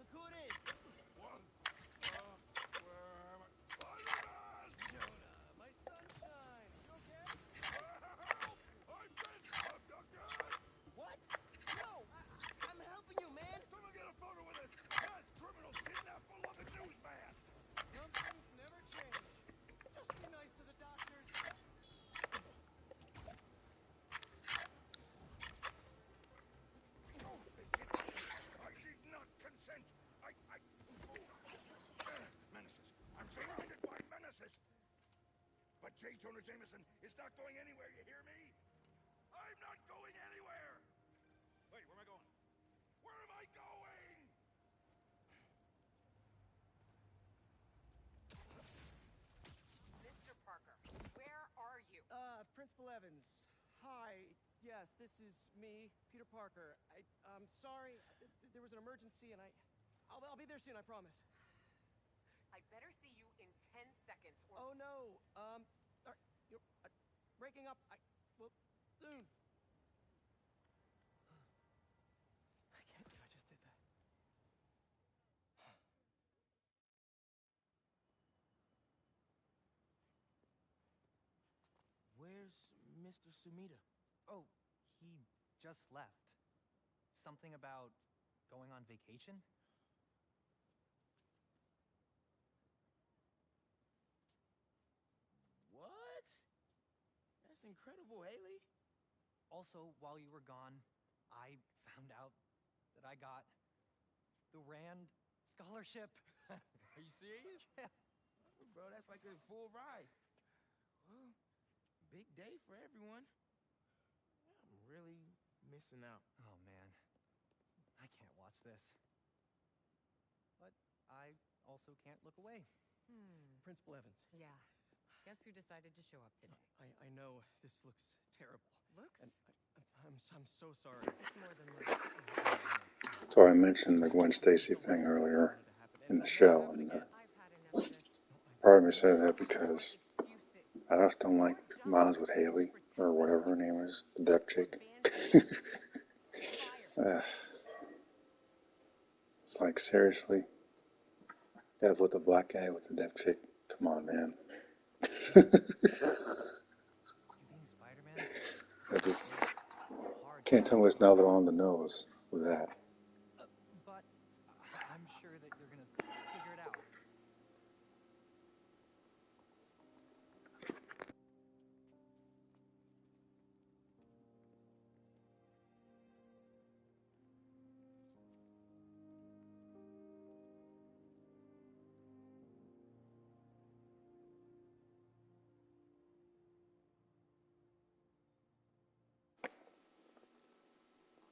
Look who it is. Jonah, my sunshine. You okay? What? No, I'm helping you, man. Someone get a photo with us! Yes, criminals kidnap beloved newsman! Some things never change. Just be nice to the doctors. I did not consent! Menaces! I'm surrounded by menaces! But J. Jonah Jameson is not going anywhere, you hear me? I'm not going anywhere! Wait, where am I going? Where am I going? Mr. Parker, where are you? Principal Evans. Hi. Yes, this is me, Peter Parker. I'm sorry. There was an emergency, and I'll be there soon. I promise. I better see you in 10 seconds or... Oh no. You're breaking up. Well, soon. I can't believe I just did that. Where's Mr. Sumida? Oh, he just left. Something about going on vacation? What? That's incredible, Haley. Also, while you were gone, I found out that I got the Rand scholarship. Are you serious? Yeah. Bro, that's like a full ride. Well, big day for everyone. I'm really missing out. Oh man, I can't watch this. But I also can't look away. Principal Evans. Yeah. Guess who decided to show up today? I know this looks terrible. Looks? And I'm so sorry. It's more than looks. so I mentioned the Gwen Stacy thing earlier in the show, and I've had enough of this. part of me says that because Excuses. I just don't like Miles with Haley, or whatever her name is, the deaf chick. It's like, seriously? Dev with the black guy with the deaf chick? Come on, man. You being Spider-Man? I just Hard can't tell me it's not on the nose with that. But I'm sure that you're gonna figure it out.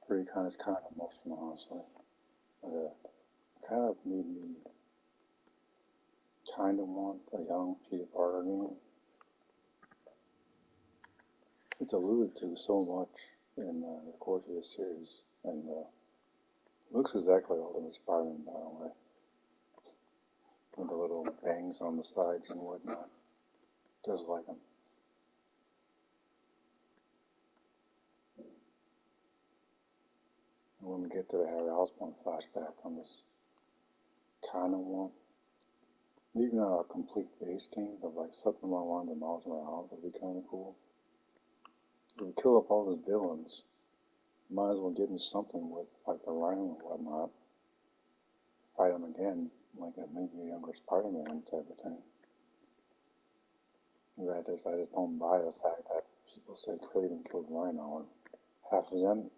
Recon is kind of emotional, honestly. Kind of made me kind of want a young Peter Parker again. It's alluded to so much in the course of the series, and looks exactly like Ultimate Spider-Man, by the way, with the little bangs on the sides and whatnot, just like him. And when we get to the Harry Osborn flashback, I'm just kind of want, maybe not a complete base game, but like something along the lines of Miles Morales would be kind of cool. If we kill up all those villains, might as well give me something with like the Rhino and whatnot. Fight him again, like maybe a younger Spider-Man type of thing. I just don't buy the fact that people say Craven killed Rhino and half his enemy.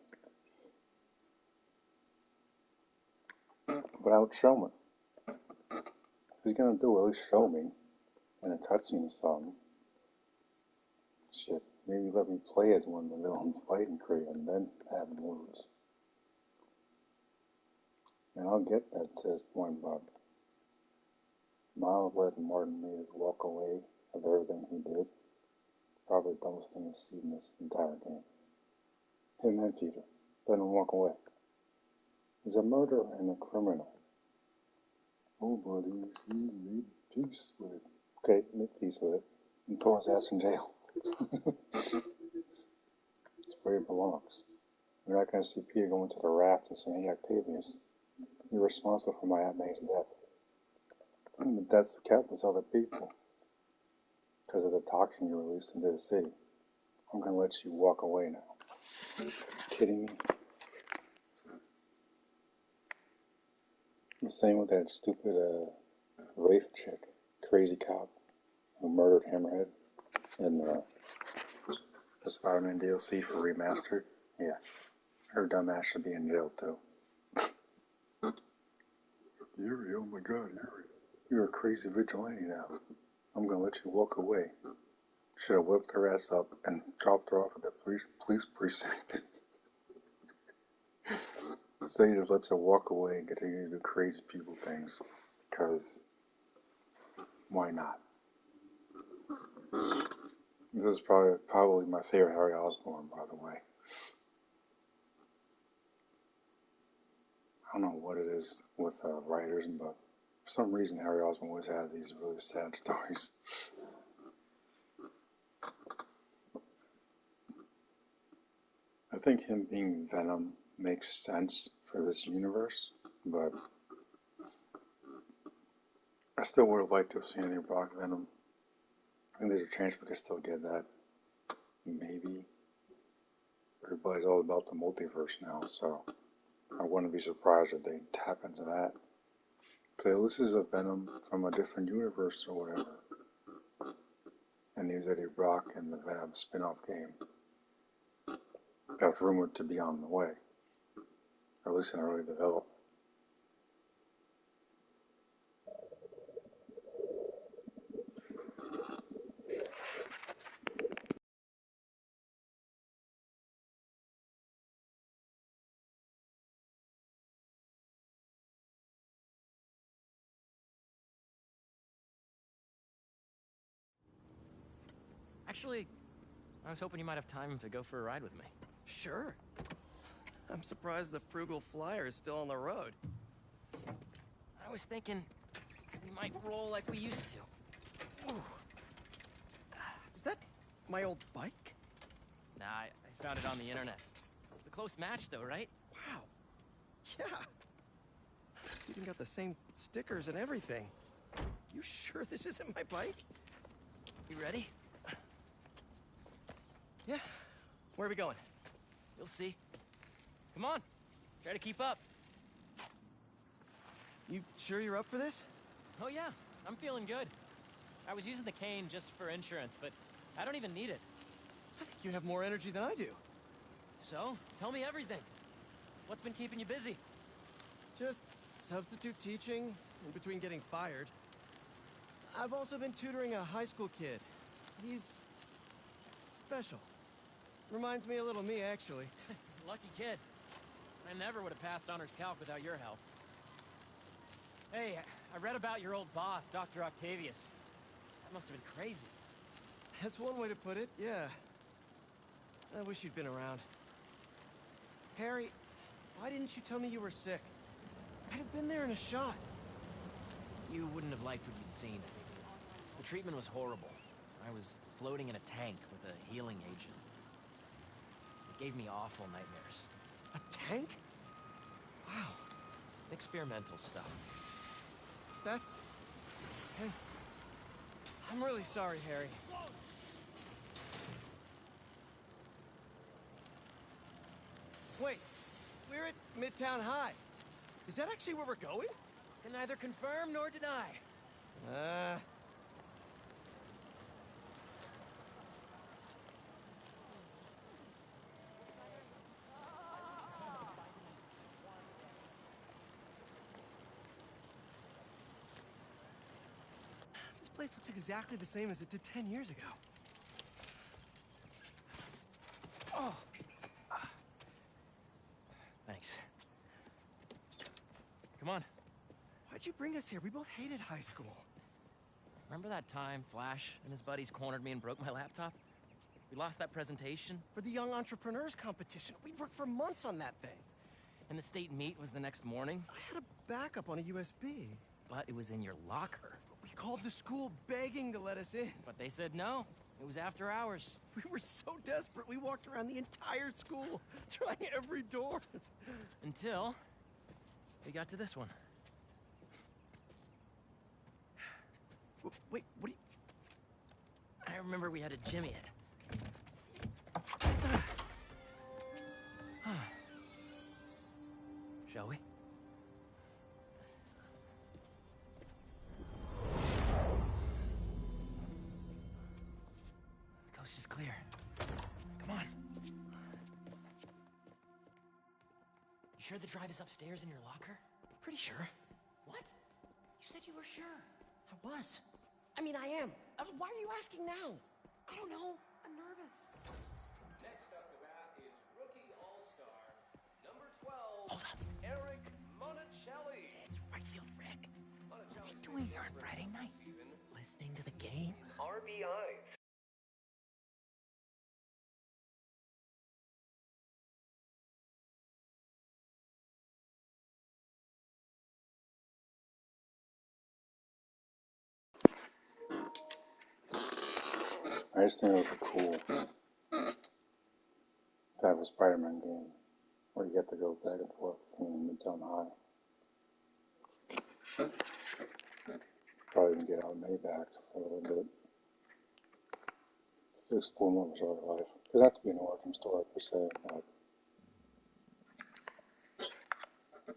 But I would show me. If he's gonna do it, at least show me in a cutscene or something. Shit, maybe let me play as one of the villains fighting Craven, then have him lose. And I'll get that to this point, but Miles letting Martin Mayes walk away of everything he did, probably the dumbest thing I've seen in this entire game. Him and Peter, let him walk away. He's a murderer and a criminal. Oh, but he made peace with it. Okay, make peace with it. And throw his ass in jail. It's where he belongs. You're not going to see Peter going to the raft and saying, hey, Octavius, you're responsible for my Aunt May's death. And the deaths of countless other people. Because of the toxin you released into the city. I'm going to let you walk away now. Kidding me? The same with that stupid Wraith chick, crazy cop, who murdered Hammerhead in the Spider-Man DLC for Remastered. Yeah, her dumb ass should be in jail too. Yuri, oh my god, Yuri. You're a crazy vigilante now. I'm gonna let you walk away. Should have whipped her ass up and dropped her off at the police precinct. So he just lets her walk away and continue to do crazy people things. Because, why not? This is probably my favorite Harry Osborn, by the way. I don't know what it is with writers, but for some reason Harry Osborn always has these really sad stories. I think him being Venom makes sense for this universe, but I still would have liked to have seen Eddie Brock Venom. I think there's a chance we could still get that. Maybe. Everybody's all about the multiverse now, so I wouldn't be surprised if they tap into that. Say, this is a Venom from a different universe or whatever. And use Eddie Brock in the Venom spin-off game. That was rumored to be on the way. Or at least in early development. Actually, I was hoping you might have time to go for a ride with me. Sure. I'm surprised the frugal flyer is still on the road. I was thinking we might roll like we used to. Ooh. Is that my old bike? Nah, I found it on the internet. It's a close match though, right? Wow. Yeah. It's even got the same stickers and everything. You sure this isn't my bike? You ready? Yeah. Where are we going? You'll see. Come on. Try to keep up. You sure you're up for this? Oh yeah, I'm feeling good. I was using the cane just for insurance, but I don't even need it. I think you have more energy than I do. So, tell me everything. What's been keeping you busy? Just substitute teaching in between getting fired. I've also been tutoring a high school kid. He's special. Reminds me a little of me, actually. Lucky kid. I never would have passed honors calc without your help. Hey, I read about your old boss, Dr. Octavius. That must have been crazy. That's one way to put it, yeah. I wish you'd been around. Harry, why didn't you tell me you were sick? I'd have been there in a shot. You wouldn't have liked what you'd seen. The treatment was horrible. I was floating in a tank with a healing agent. It gave me awful nightmares. A tank? Wow. Experimental stuff. That's intense. I'm really sorry, Harry. Wait, we're at Midtown High. Is that actually where we're going? Can neither confirm nor deny. This place looks exactly the same as it did 10 years ago. Oh, Thanks. Come on. why'd you bring us here? We both hated high school. Remember that time Flash and his buddies cornered me and broke my laptop? We lost that presentation, For the Young Entrepreneurs Competition. We'd worked for months on that thing. and the state meet was the next morning, I had a backup on a USB. but it was in your locker. We called the school begging to let us in. But they said no. It was after hours. We were so desperate, we walked around the entire school, trying every door. Until we got to this one. Wait, what do you... I remember we had to jimmy it. Shall we? The coast is clear. Come on. You sure the drive is upstairs in your locker? Pretty sure. What? You said you were sure. I was. I mean, I am. Why are you asking now? I don't know. I'm nervous. Next up to bat is rookie all-star, number 12, Hold up. Eric Monticelli. It's right field Rick. What's he doing here on Friday night? Listening to the game? RBIs. I just think it would be cool to have a Spider-Man game where you get to go back and forth between Midtown High. Probably even get out Maybach for a little bit. Just to explore more of his other life. It doesn't have to be an origin story per se, but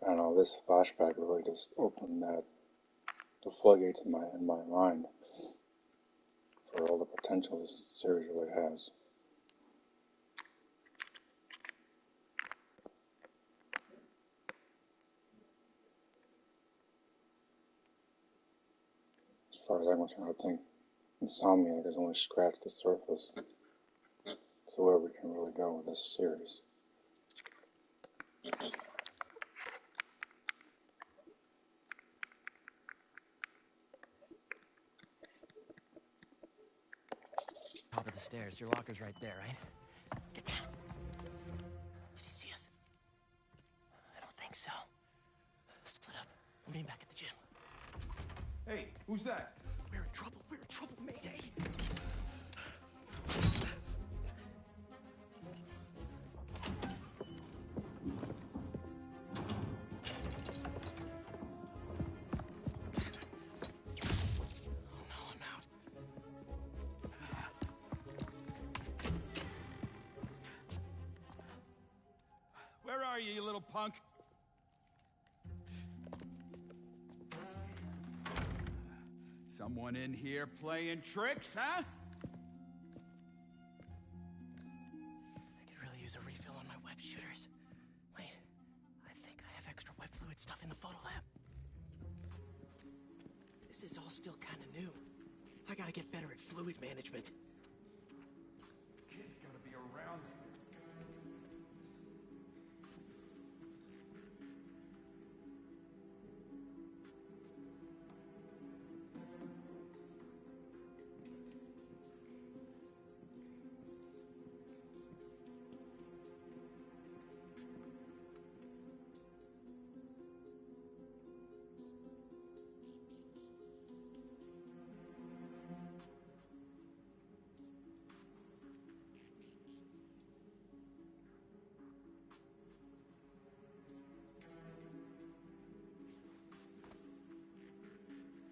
I don't know, this flashback really just opened the floodgates in my mind for all the potential this series really has. As far as I'm concerned, I think Insomniac has only scratched the surface to where we can really go with this series. Top of the stairs. Your locker's right there, right? Get down. Did he see us? I don't think so. Split up. We'll meet back at the gym. Hey, who's that? We're in trouble. We're in trouble, Mayday. are you, you little punk? Someone in here playing tricks, huh? I could really use a refill on my web shooters. Wait, I think I have extra web fluid stuff in the photo lab. This is all still kind of new. I gotta get better at fluid management. Kid's gotta be around here.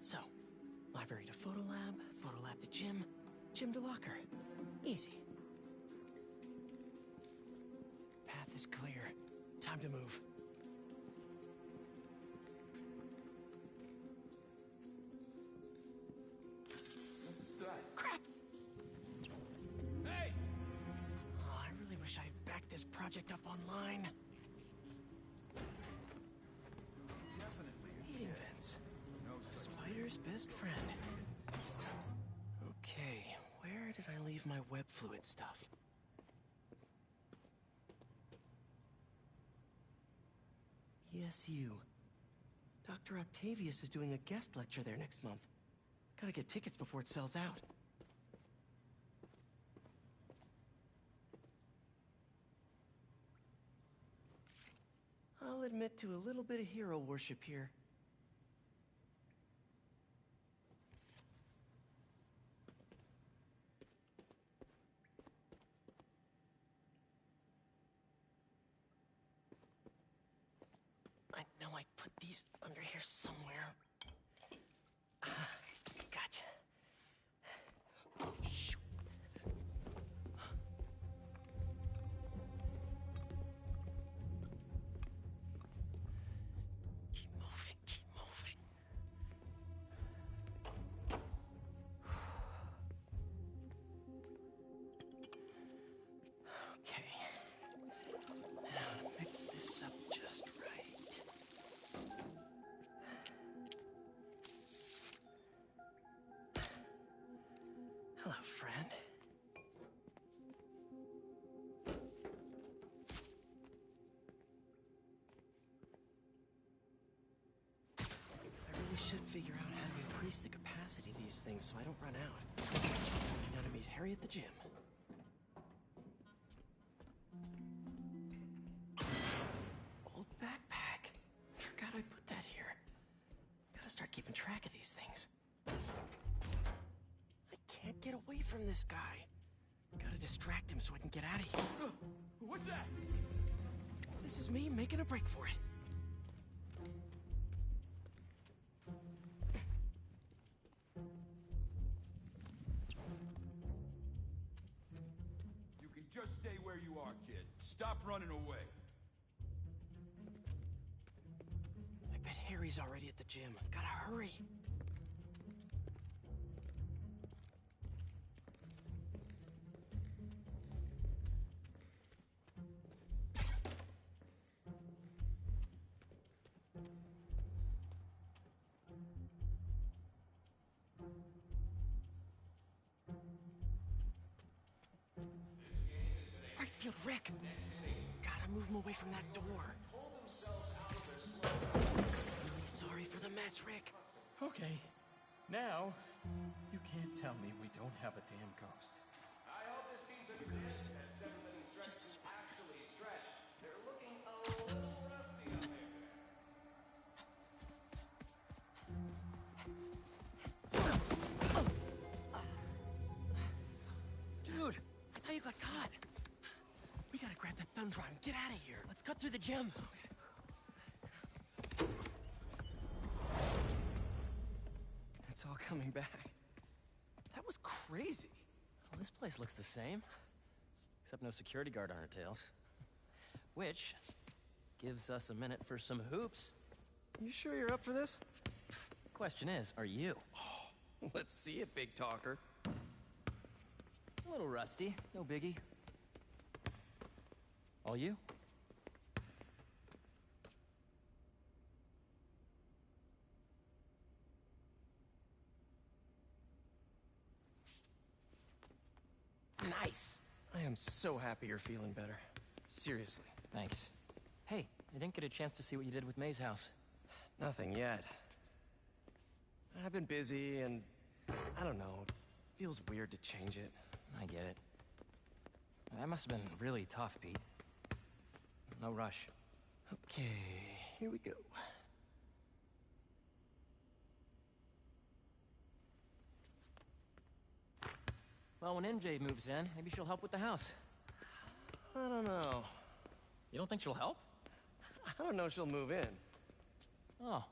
So, library to photo lab to gym, gym to locker. Easy. Path is clear. Time to move. Crap! Hey! Oh, I really wish I had backed this project up online. Heating vents. A spider's best friend. Okay, where did I leave my web fluid stuff? Yes, you. Dr. Octavius is doing a guest lecture there next month. Gotta get tickets before it sells out. I'll admit to a little bit of hero worship here. I know I put these under here somewhere. Gotcha. Oh, shoot. Keep moving, keep moving. Okay. Now to mix this up just right. Hello, friend. I really should figure out how to increase the capacity of these things so I don't run out. Now to meet Harry at the gym. Old backpack. Forgot I put that here. Gotta start keeping track of these things. I can't get away from this guy. Gotta distract him so I can get out of here. What's that? This is me making a break for it. You can just stay where you are, kid. Stop running away. I bet Harry's already at the gym. Gotta hurry. Right field, Rick. Gotta move him away from that door. Really sorry for the mess, Rick. Okay. Now, you can't tell me we don't have a damn ghost. I hope this team's a No ghost. as everybody Just a stretches spider. actually stretch. They're looking a little rusty out there. Dude, I thought you got caught. We gotta grab that thumb drive and get out of here. Let's cut through the gym. It's all coming back. That was crazy. Well, this place looks the same. Except no security guard on our tails. Which gives us a minute for some hoops. You sure you're up for this? Question is, are you? Let's see it, big talker. A little rusty, no biggie. All you? Nice. I am so happy you're feeling better. Seriously. Thanks. Hey, I didn't get a chance to see what you did with May's house. Nothing yet. I've been busy and I don't know. It feels weird to change it. I get it. That must have been really tough, Pete. No rush. Okay, here we go. Well, when MJ moves in, maybe she'll help with the house. I don't know. You don't think she'll help? I don't know if she'll move in. Oh.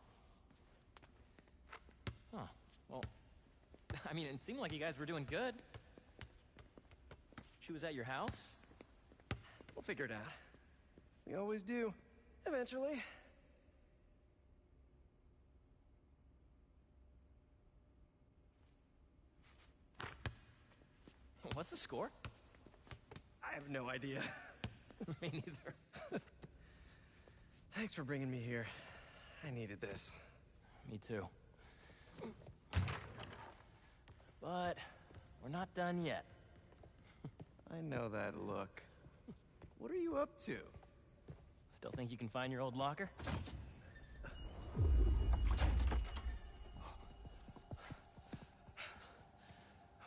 Huh. Well, I mean, it seemed like you guys were doing good. She was at your house? We'll figure it out. We always do. Eventually. What's the score? I have no idea. Me neither. Thanks for bringing me here. I needed this. Me too. But we're not done yet. I know that look. What are you up to? Still think you can find your old locker?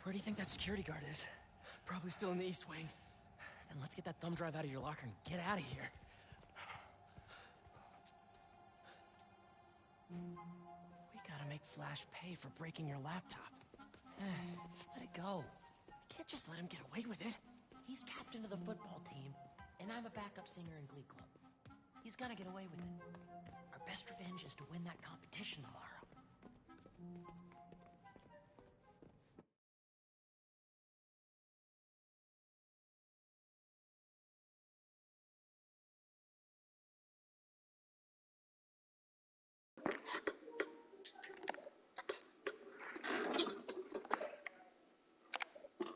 Where do you think that security guard is? Probably still in the East Wing. Then let's get that thumb drive out of your locker and get out of here. We gotta make Flash pay for breaking your laptop. Just let it go. You can't just let him get away with it. He's captain of the football team, and I'm a backup singer in Glee Club. He's gonna get away with it. Our best revenge is to win that competition tomorrow.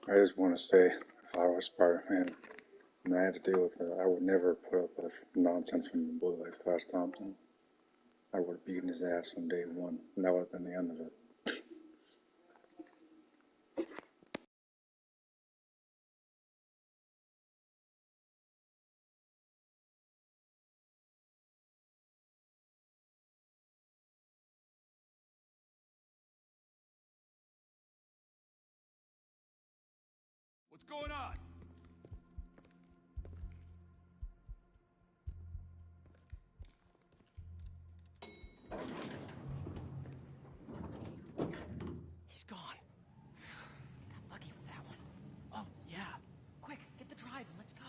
I just want to say, if I was Spider-Man and I had to deal with it, I would never put up with nonsense from a boy like Flash Thompson. I would have beaten his ass on day one, and that would have been the end of it. What's going on? He's gone. Got lucky with that one. Oh, yeah. Quick, get the drive and let's go.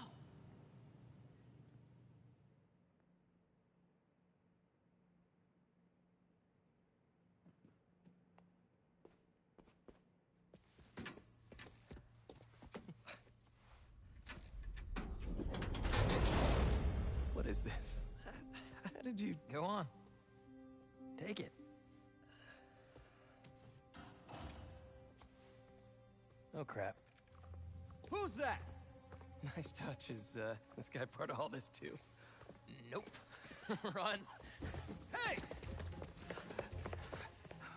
What is this? How did you... Go on. Take it. Oh, crap. Who's that? Nice touch. Is this guy part of all this too? Nope. Run. Hey!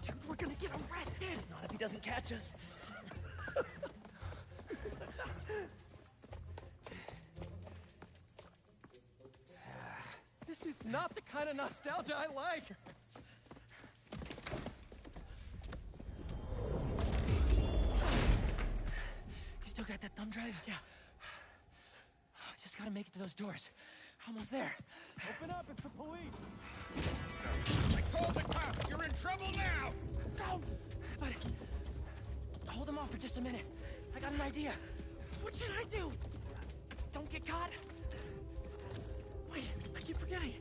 Dude, we're gonna get arrested! Not if he doesn't catch us. This is not the kind of nostalgia I like! You still got that thumb drive? Yeah. I just gotta make it to those doors. Almost there. Open up, it's the police! I called the cops! You're in trouble now! Go! But hold them off for just a minute. I got an idea. What should I do? Don't get caught. Wait, I keep forgetting.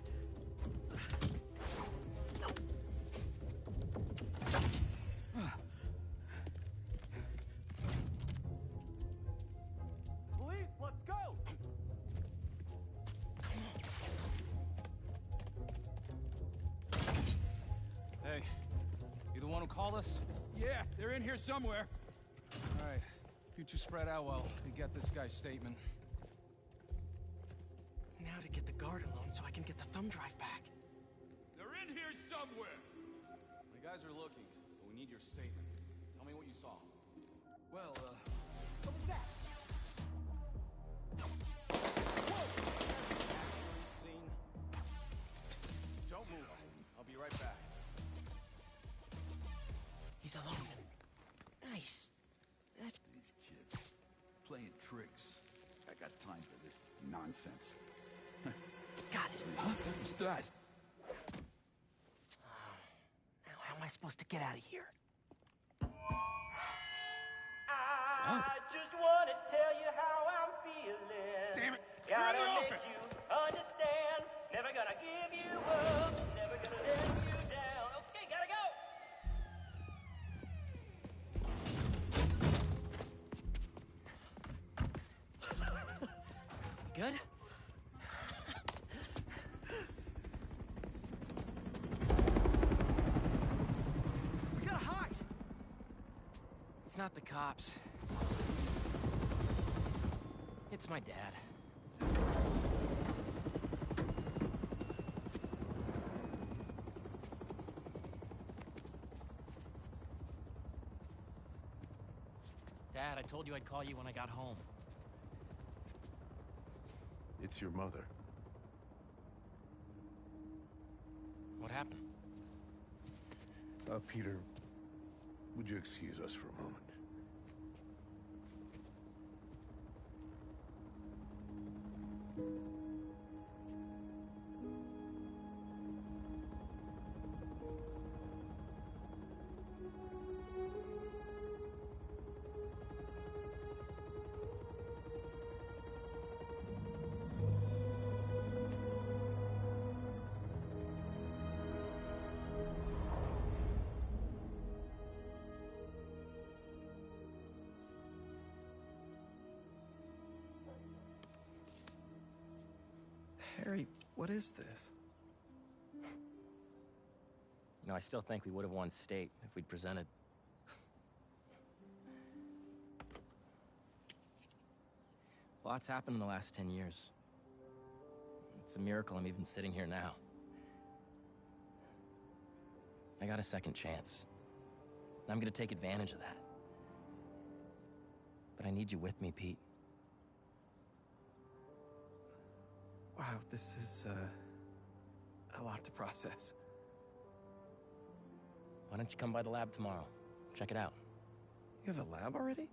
Police, let's go! Wallace? Yeah, they're in here somewhere. All right, you two spread out while we get this guy's statement. Now to get the guard alone so I can get the thumb drive back. They're in here somewhere! The guys are looking, but we need your statement. Tell me what you saw. Well, What was that? Scene. Don't move. I'll be right back. He's alone. Nice. That's... These kids playing tricks. I got time for this nonsense. Got it. Huh? What was that? Now, how am I supposed to get out of here? Huh? I just want to tell you how I'm feeling. Damn it! Gotta You're in the make office! you understand. Never gonna give you up. Never gonna let you down. Okay, gotta go. Good? We gotta hide! It's not the cops. It's my dad. Dad, I told you I'd call you when I got home. It's your mother. What happened? Peter, would you excuse us for a moment? Harry, what is this? You know, I still think we would have won state if we'd presented. Lots happened in the last 10 years. It's a miracle I'm even sitting here now. I got a second chance. And I'm gonna take advantage of that. But I need you with me, Pete. Wow, this is, a lot to process. Why don't you come by the lab tomorrow? Check it out. You have a lab already?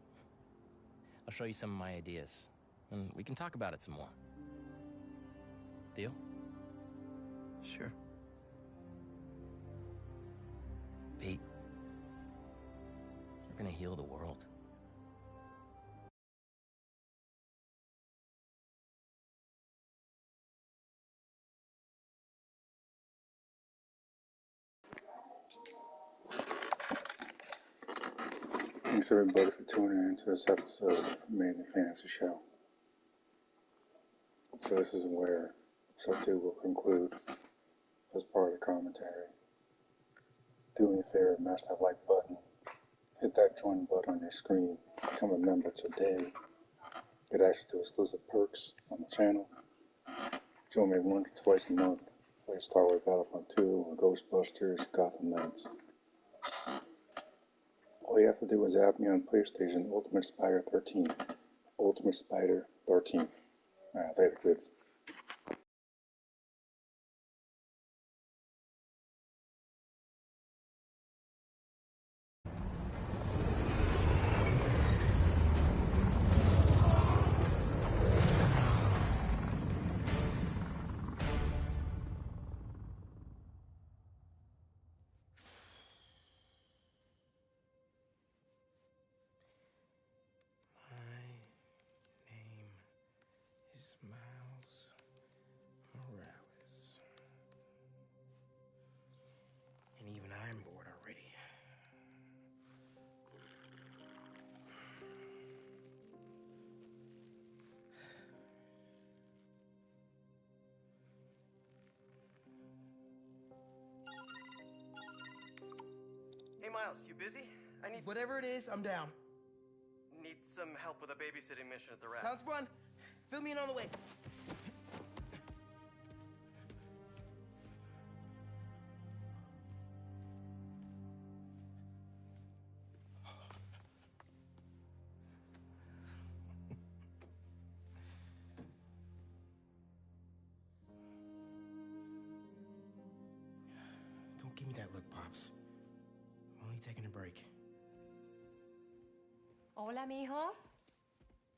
I'll show you some of my ideas. And we can talk about it some more. Deal? Sure. Pete, we're gonna heal the world. Thanks everybody for tuning in to this episode of Amazing Fantasy Show. So this is where episode 2 will conclude as part of the commentary. Do me a favor, smash that like button, hit that join button on your screen, become a member today, get access to exclusive perks on the channel, join me once or twice a month, play Star Wars Battlefront 2 or Ghostbusters, Gotham Knights. All you have to do is add me on PlayStation, Ultimate Spider 13. Ultimate Spider 13. Alright, later kids. My name is Miles Miles, you busy? I need... Whatever it is, I'm down. Need some help with a babysitting mission at the raft. Sounds fun. Fill me in on the way. Don't give me that look, Pops. I'm only taking a break. Hola, mijo.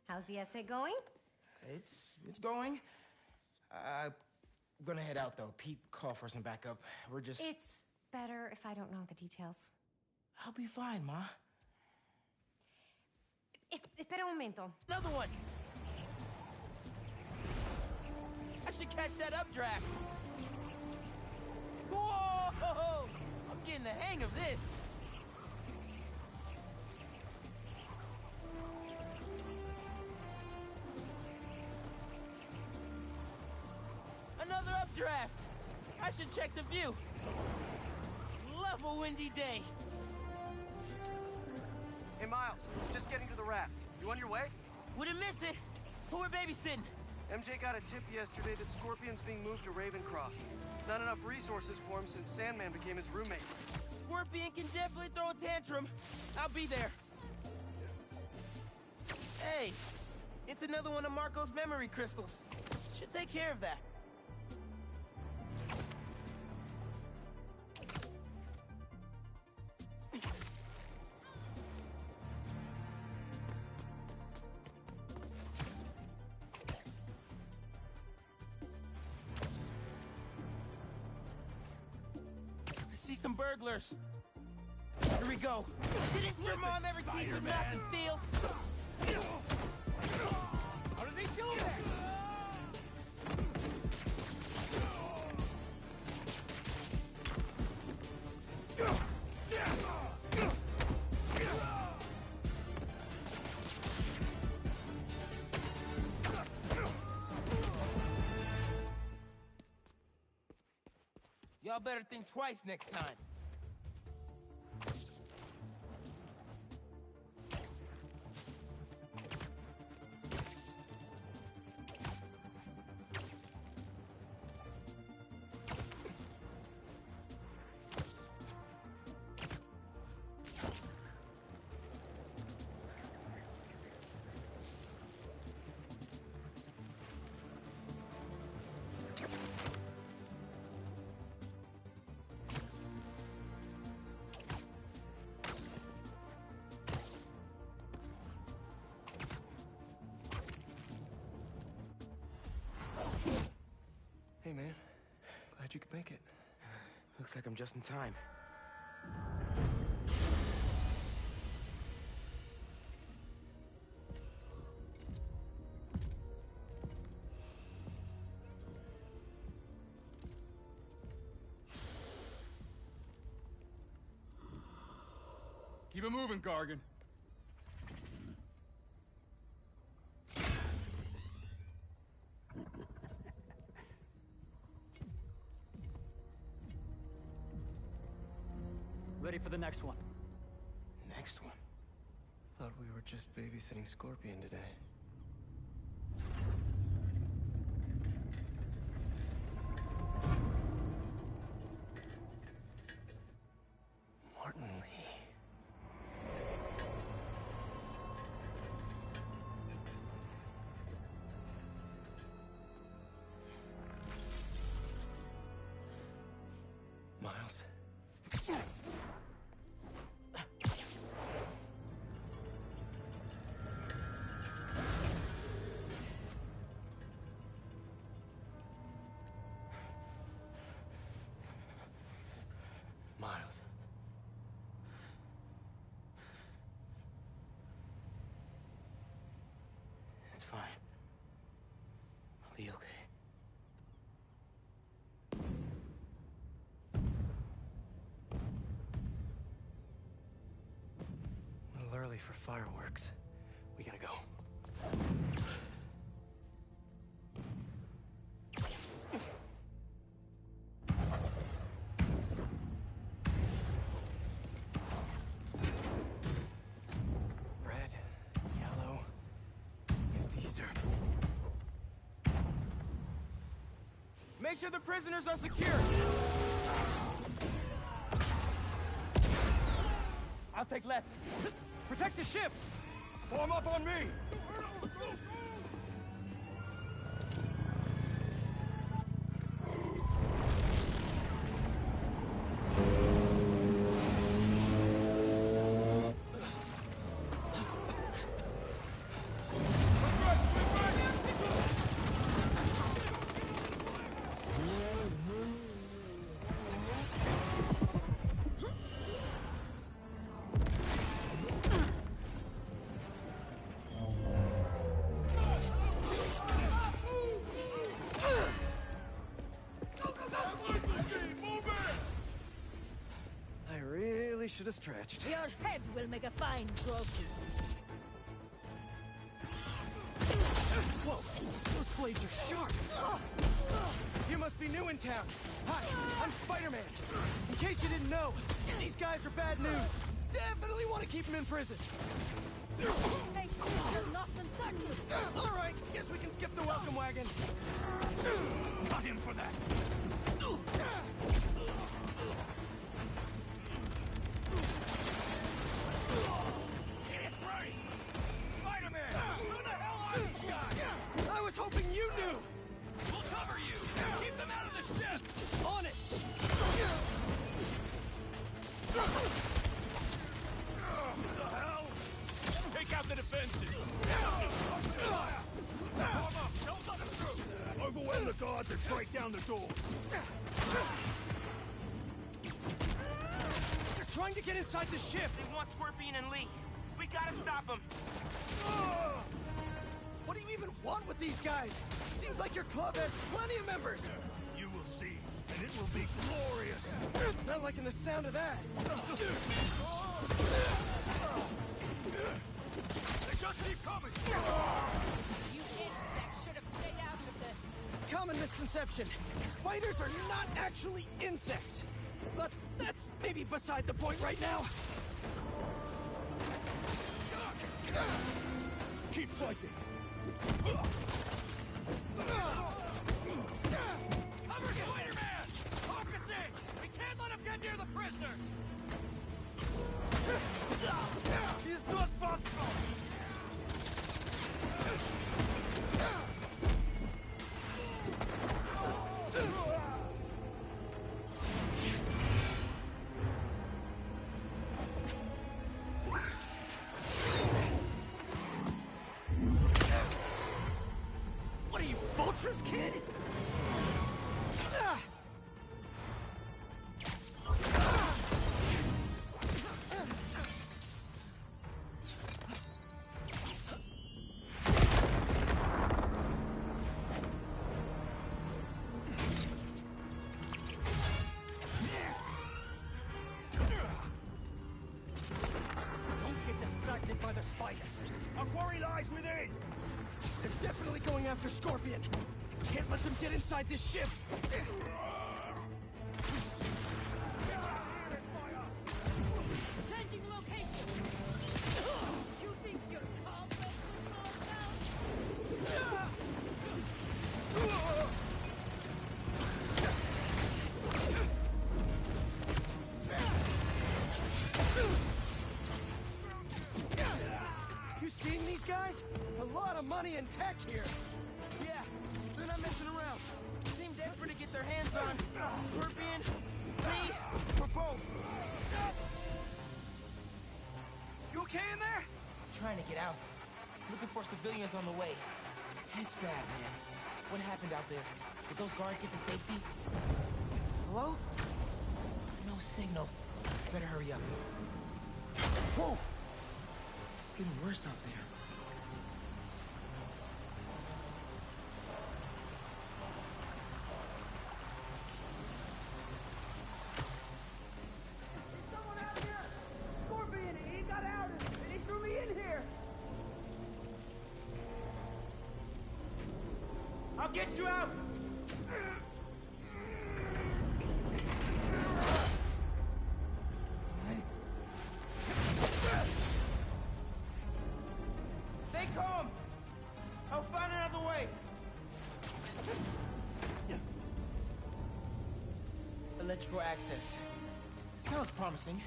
How's the essay going? It's going. I'm gonna head out, though. Pete called for some backup. We're just... It's better if I don't know the details. I'll be fine, Ma. Espera un momento. Another one! I should catch that updraft! Whoa! I'm getting the hang of this! Another updraft! I should check the view. Love a windy day. Hey, Miles, just getting to the raft. You on your way? Wouldn't miss it. Who we're babysitting? MJ got a tip yesterday that Scorpion's being moved to Ravencroft. Not enough resources for him since Sandman became his roommate. Scorpion can definitely throw a tantrum. I'll be there. Hey, it's another one of Marco's memory crystals. Should take care of that. Some burglars. Here we go. Didn't your mom ever teach you not to steal? How does he do that? Y'all better think twice next time. Hey, man. Glad you could make it. Looks like I'm just in time. Keep it moving, Gargan. Ready for the next one. Next one? Thought we were just babysitting Scorpion today. Martin Lee. Miles. Miles. It's fine. I'll be okay. A little early for fireworks. We gotta go. Make sure the prisoners are secure. I'll take left. Protect the ship! Form up on me! I really should have stretched. Your head will make a fine trophy. Whoa! Those blades are sharp! You must be new in town. Hi, I'm Spider-Man. In case you didn't know, these guys are bad news. Definitely want to keep them in prison. Hey, you're lost and certain. All right, guess we can skip the welcome wagon. Not in for that! Spider-Man! Who the hell are these guys? I was hoping you knew! We'll cover you! Keep them out of the ship! On it! What the hell? Take out the defenses! Don't let them through! Overwhelm the guards and break down the door! They're trying to get inside the ship! They want Scorpion and Lee. We gotta stop them. What do you even want with these guys? Seems like your club has plenty of members! You will see, and it will be glorious! Not liking the sound of that! They just keep coming! You insects should have stayed out of this. Common misconception. Spiders are not actually insects. But that's maybe beside the point right now. Keep fighting! Cover Spider-Man! Focusing! We can't let him get near the prisoners! He's not fast enough! What are you, Vulture's kid? Ah! Don't get distracted by the spiders. Our quarry lies within! They're definitely going after Scorpion. Can't let them get inside this ship. Changing location. You think you're called to town? You seen these guys? A lot of money and tech here. Yeah, they're not messing around. Seem desperate to get their hands on Scorpion, Lee, or both. You okay in there? Trying to get out. Looking for civilians on the way. It's bad, man. What happened out there? Did those guards get to safety? Hello? No signal. Better hurry up. Whoa! It's getting worse out there. Someone out here! Scorpion, he got out and he threw me in here! I'll get you out! Stay calm! I'll find another way! electrical access. Sounds promising.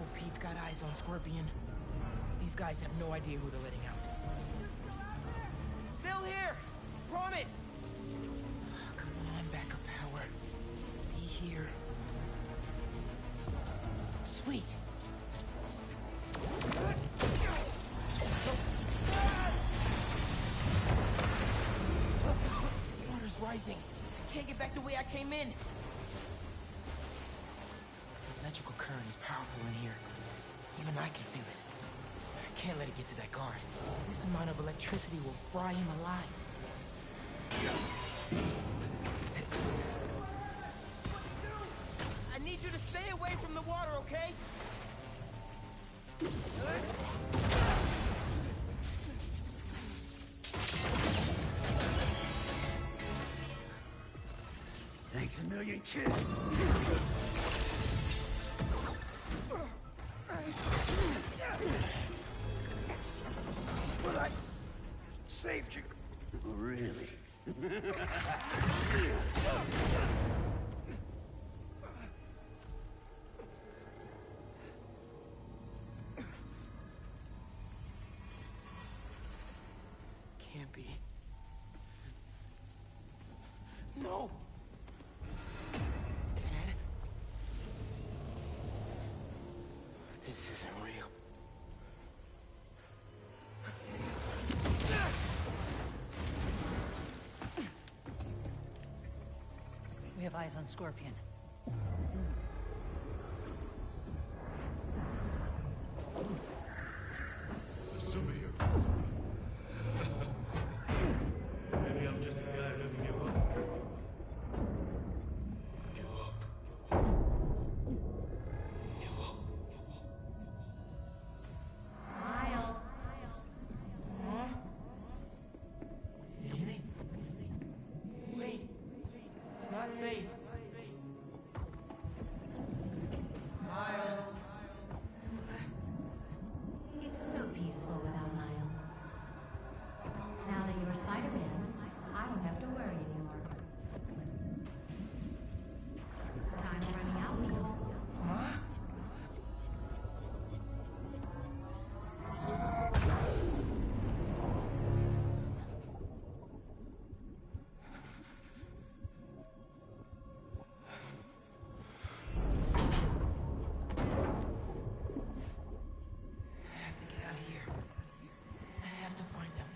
OP's got eyes on Scorpion. These guys have no idea who they're letting out. Still here! Promise! Come on, backup power. Be here. Sweet. Water's rising. Can't get back the way I came in. The electrical current is powerful in here. Even I can feel it. I can't let it get to that guard. This amount of electricity will fry him alive. I need you to stay away from the water, okay? Thanks a million, kid. But I saved you. Oh, really? Can't be. No! Dad? This isn't real. We have eyes on Scorpion. Superhero. Maybe I'm just a guy who doesn't give up. Give up. Give up. Miles. Huh? Wait. It's not safe. Miles. It's so peaceful without Miles. Now that you're Spider-Man, I don't have to worry anymore. Time's running out, Neil. Huh? I have to get out of here. I have to find them.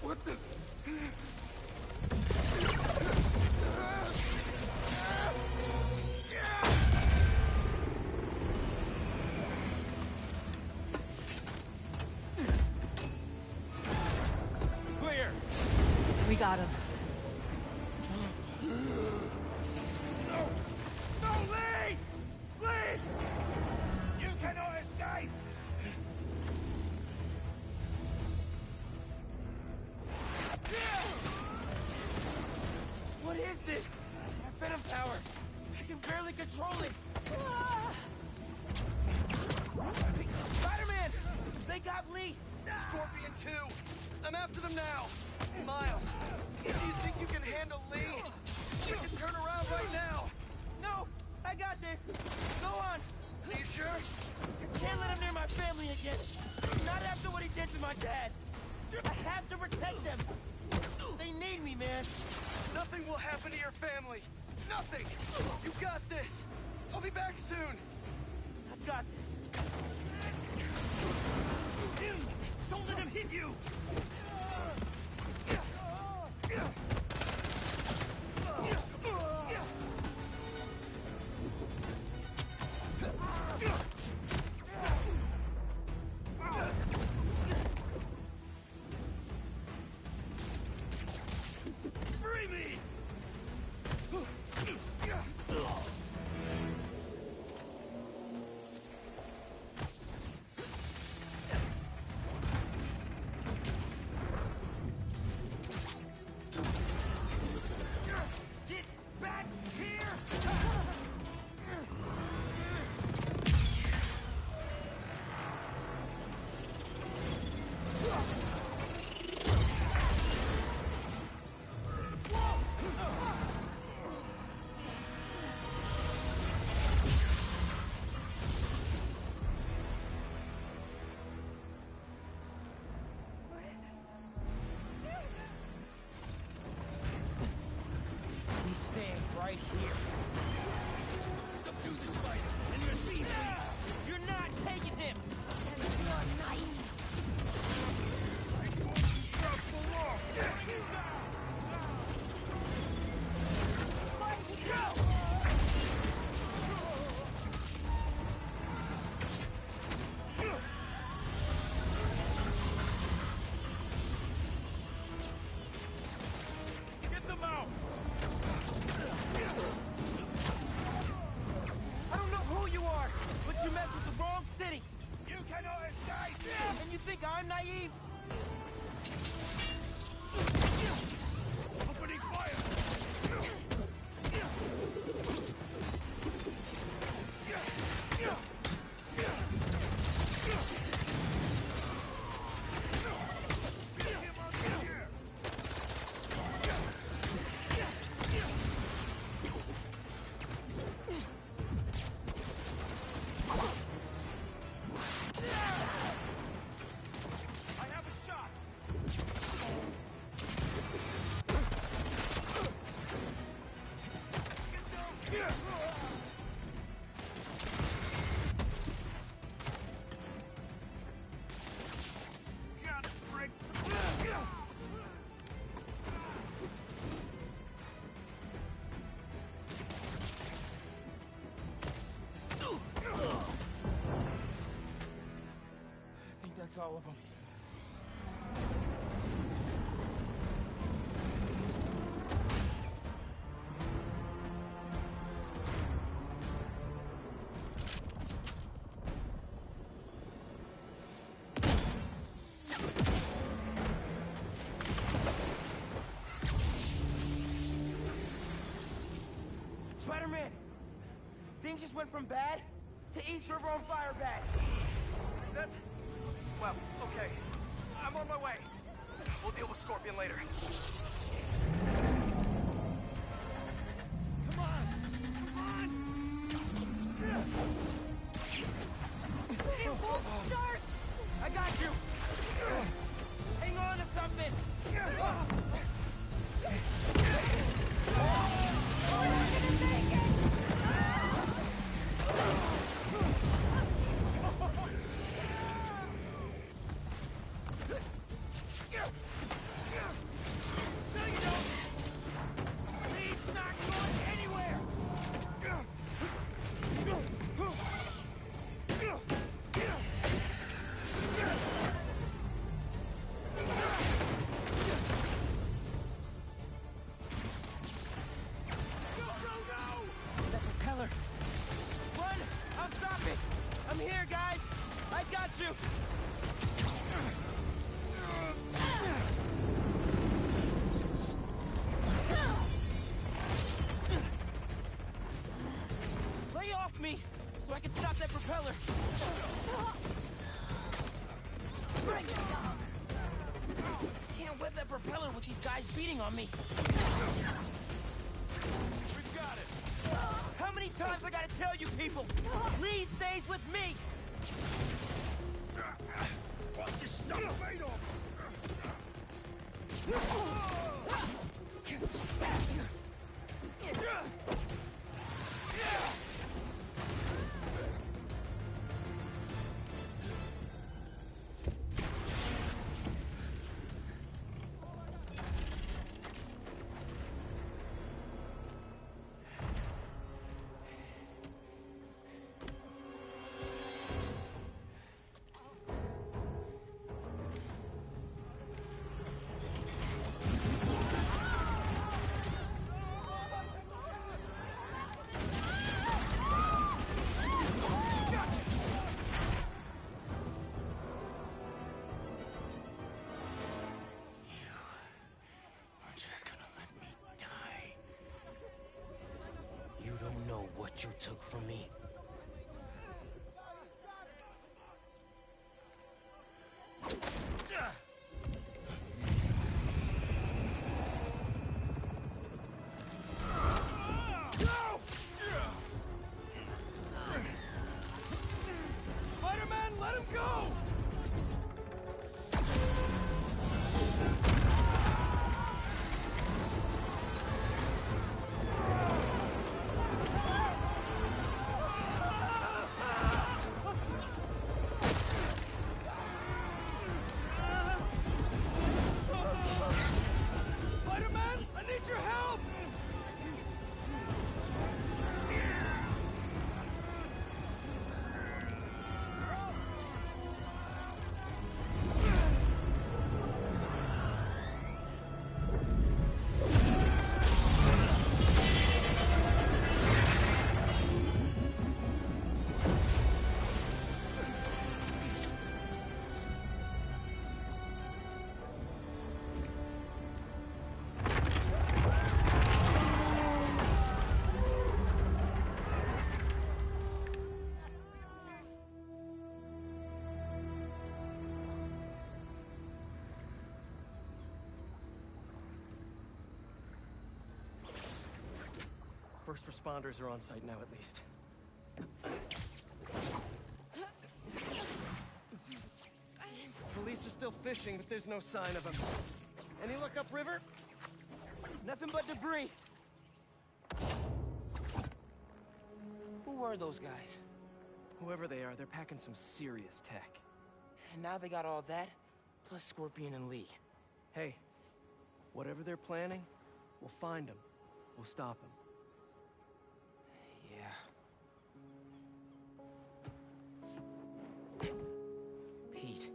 What the? Clear! We got him. No! No, Lee! Lee! You cannot escape! What is this? My venom power. I can barely control it. Spider-Man! They got Lee! Scorpion 2! I'm after them now! Miles, do you think you can handle Lee? We can turn around right now! No! I got this! Go on! Are you sure? You can't let him near my family again! Not after what he did to my dad! I have to protect them! They need me, man! Nothing will happen to your family! Nothing! You got this! I'll be back soon! I've got this! Don't let him hit you! stand right here. Subdue the spider, and you're seized. You're not taking him! And you're naive! Get them out! I don't know who you are, but you messed with the wrong city! You cannot escape! And you think I'm naive? Opening fire! I have a shot! I think that's all of them. Spider-Man! Things just went from bad to East River on fire bad. That's... well, okay. I'm on my way. We'll deal with Scorpion later. Come on! Come on! It won't start! I got you! Hang on to something! I'm here, guys! I got you! Lay off me, so I can stop that propeller! Bring it down! Can't whip that propeller with these guys beating on me! We've got it! How many times I gotta tell you people? Lee stays with me! What's this stuff made of? What you took from me. Spider-Man, let him go! first responders are on site now, at least. Police are still fishing, but there's no sign of them. Any luck upriver? Nothing but debris. Who were those guys? Whoever they are, they're packing some serious tech. And now they got all that, plus Scorpion and Lee. Hey, whatever they're planning, we'll find them. We'll stop them. Yeah. Pete.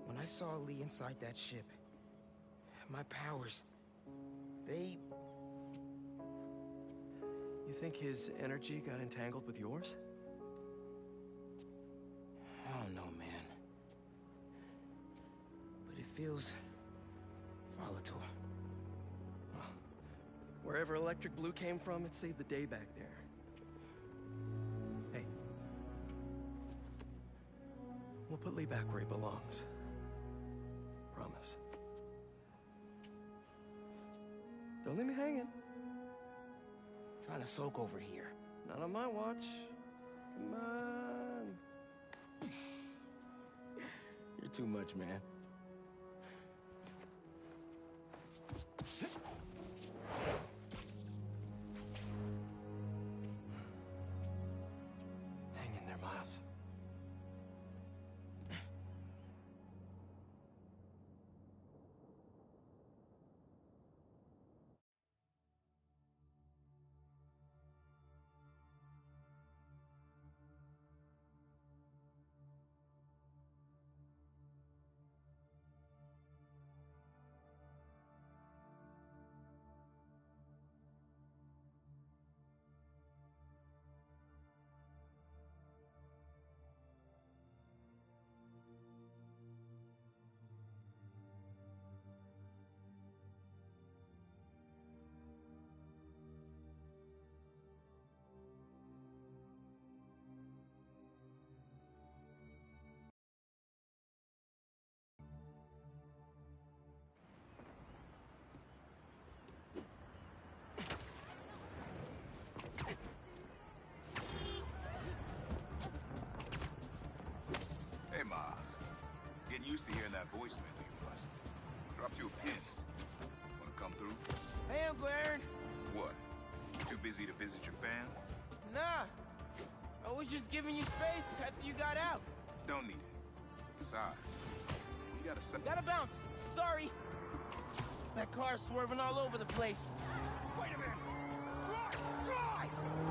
When I saw Lee inside that ship, my powers, they... You think his energy got entangled with yours? I don't know, man. But it feels... volatile. Well, wherever Electric Blue came from, it saved the day back there. Hey. We'll put Lee back where he belongs. Promise. Don't leave me hanging. Trying to soak over here. Not on my watch. Come on. You're too much, man. Hang in there, Miles. Hey, Miles. Getting used to hearing that voicemail of yours. Dropped you a pin. Wanna come through? Hey, Uncle Aaron. What? Too busy to visit your fam? Nah. I was just giving you space after you got out. Don't need it. Besides, you gotta say... Gotta bounce. Sorry. That car's swerving all over the place. Wait a minute!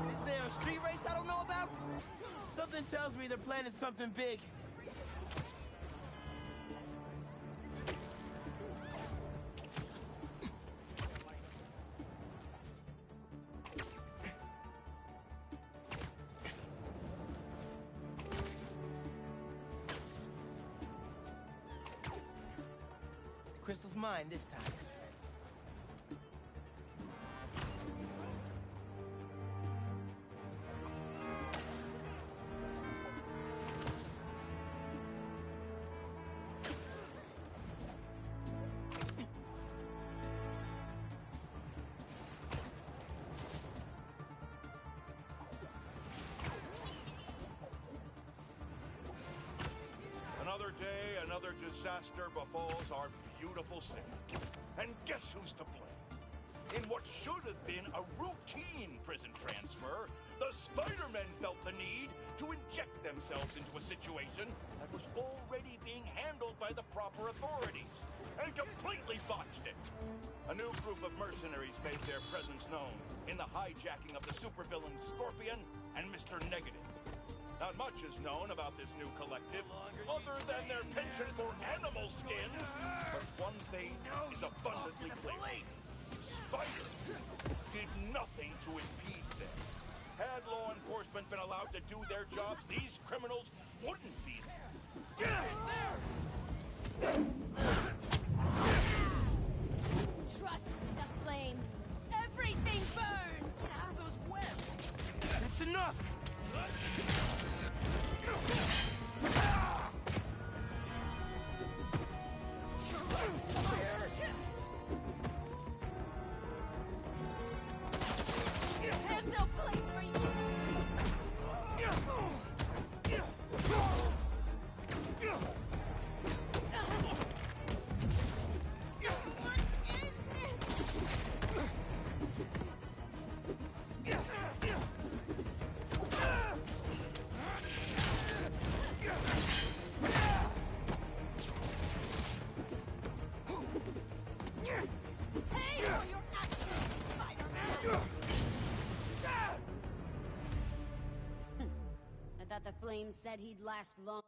Is there a street race I don't know about? Something tells me they're planning something big. The crystal's mine this time. Another day, another disaster befalls our beautiful city. And guess who's to blame? In what should have been a routine prison transfer, the Spider-Men felt the need to inject themselves into a situation that was already being handled by the proper authorities, and completely botched it. A new group of mercenaries made their presence known in the hijacking of the supervillains Scorpion and Mr. Negative. Not much is known about this new collective, other than their penchant for animal skins, but one thing is abundantly clear. Spider did nothing to impede them. Had law enforcement been allowed to do their jobs, these criminals wouldn't be there. Trust the flame. Everything burns. What are those webs? That's enough. him said he'd last long.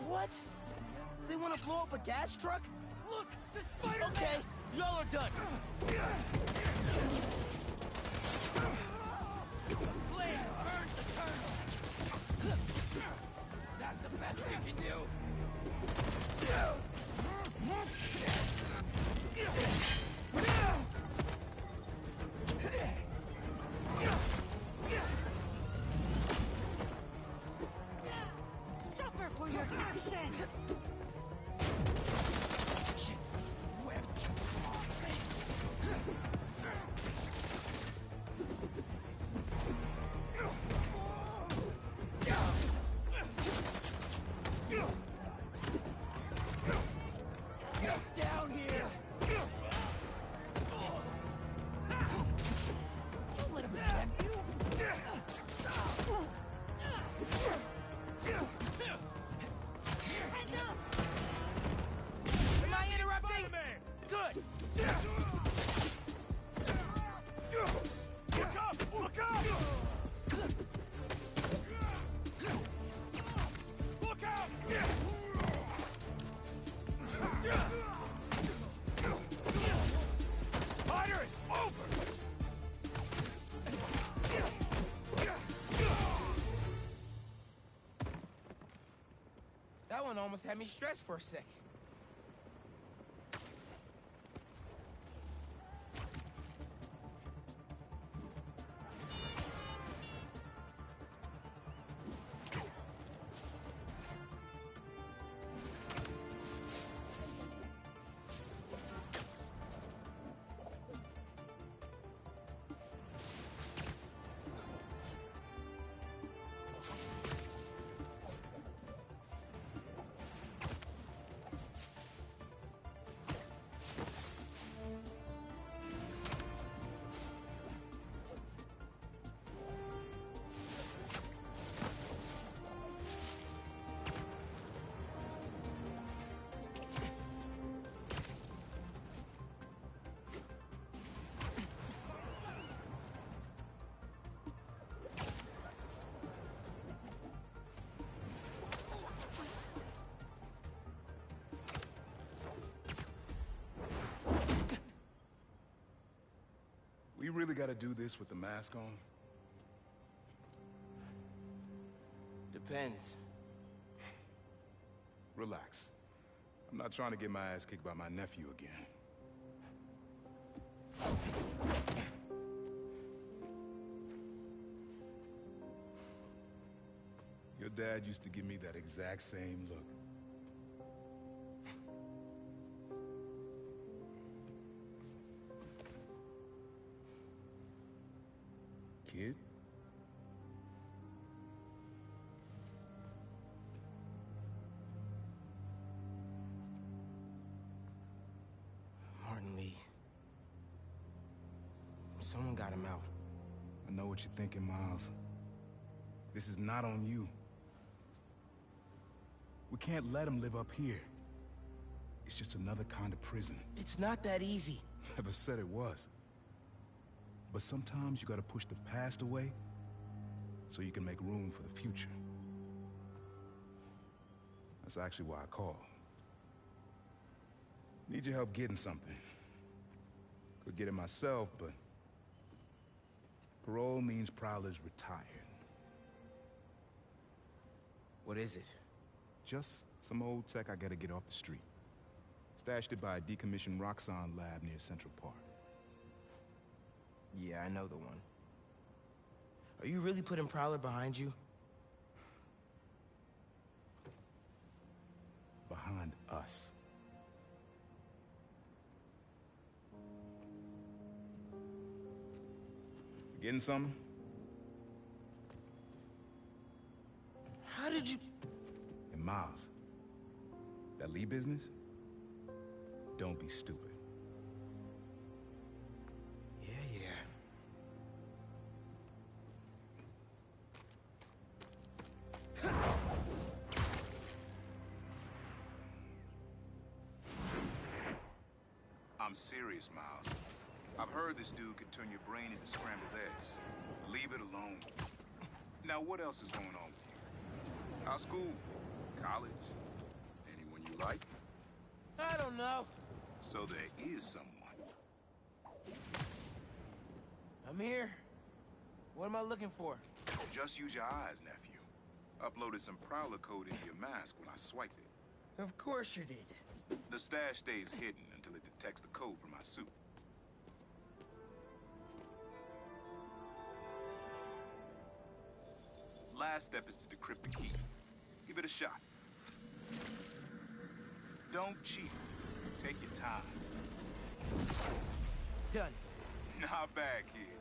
What? They want to blow up a gas truck? Look, the Spider-Man! Okay, y'all are done. Blade burns eternal. Is that the best you can do? Suffer for your actions! Get down here! You let him get you! Hand up! Am I interrupting? Good! Look up! Look up! Look out! Spider is over! That one almost had me stressed for a sec. We really gotta do this with the mask on? Depends. Relax. I'm not trying to get my ass kicked by my nephew again. Your dad used to give me that exact same look. Kid? Martin Lee. Someone got him out. I know what you're thinking, Miles. This is not on you. We can't let him live up here. It's just another kind of prison. It's not that easy. Never said it was. But sometimes you gotta push the past away so you can make room for the future. That's actually why I called. Need your help getting something. Could get it myself, but parole means Prowler's retired. What is it? Just some old tech I gotta get off the street. Stashed it by a decommissioned Roxxon lab near Central Park. Yeah, I know the one. Are you really putting Prowler behind you? Behind us. You getting something? How did you... And Miles, that Lee business? Don't be stupid. Yeah. I'm serious, Miles. I've heard this dude could turn your brain into scrambled eggs. Leave it alone. Now, what else is going on with you? How's school? College? Anyone you like? I don't know. So there is someone. I'm here. What am I looking for? Just use your eyes, nephew. Uploaded some Prowler code into your mask when I swiped it. Of course you did. The stash stays hidden until it detects the code from my suit. Last step is to decrypt the key. Give it a shot. Don't cheat. Take your time. Done. Not bad, kid.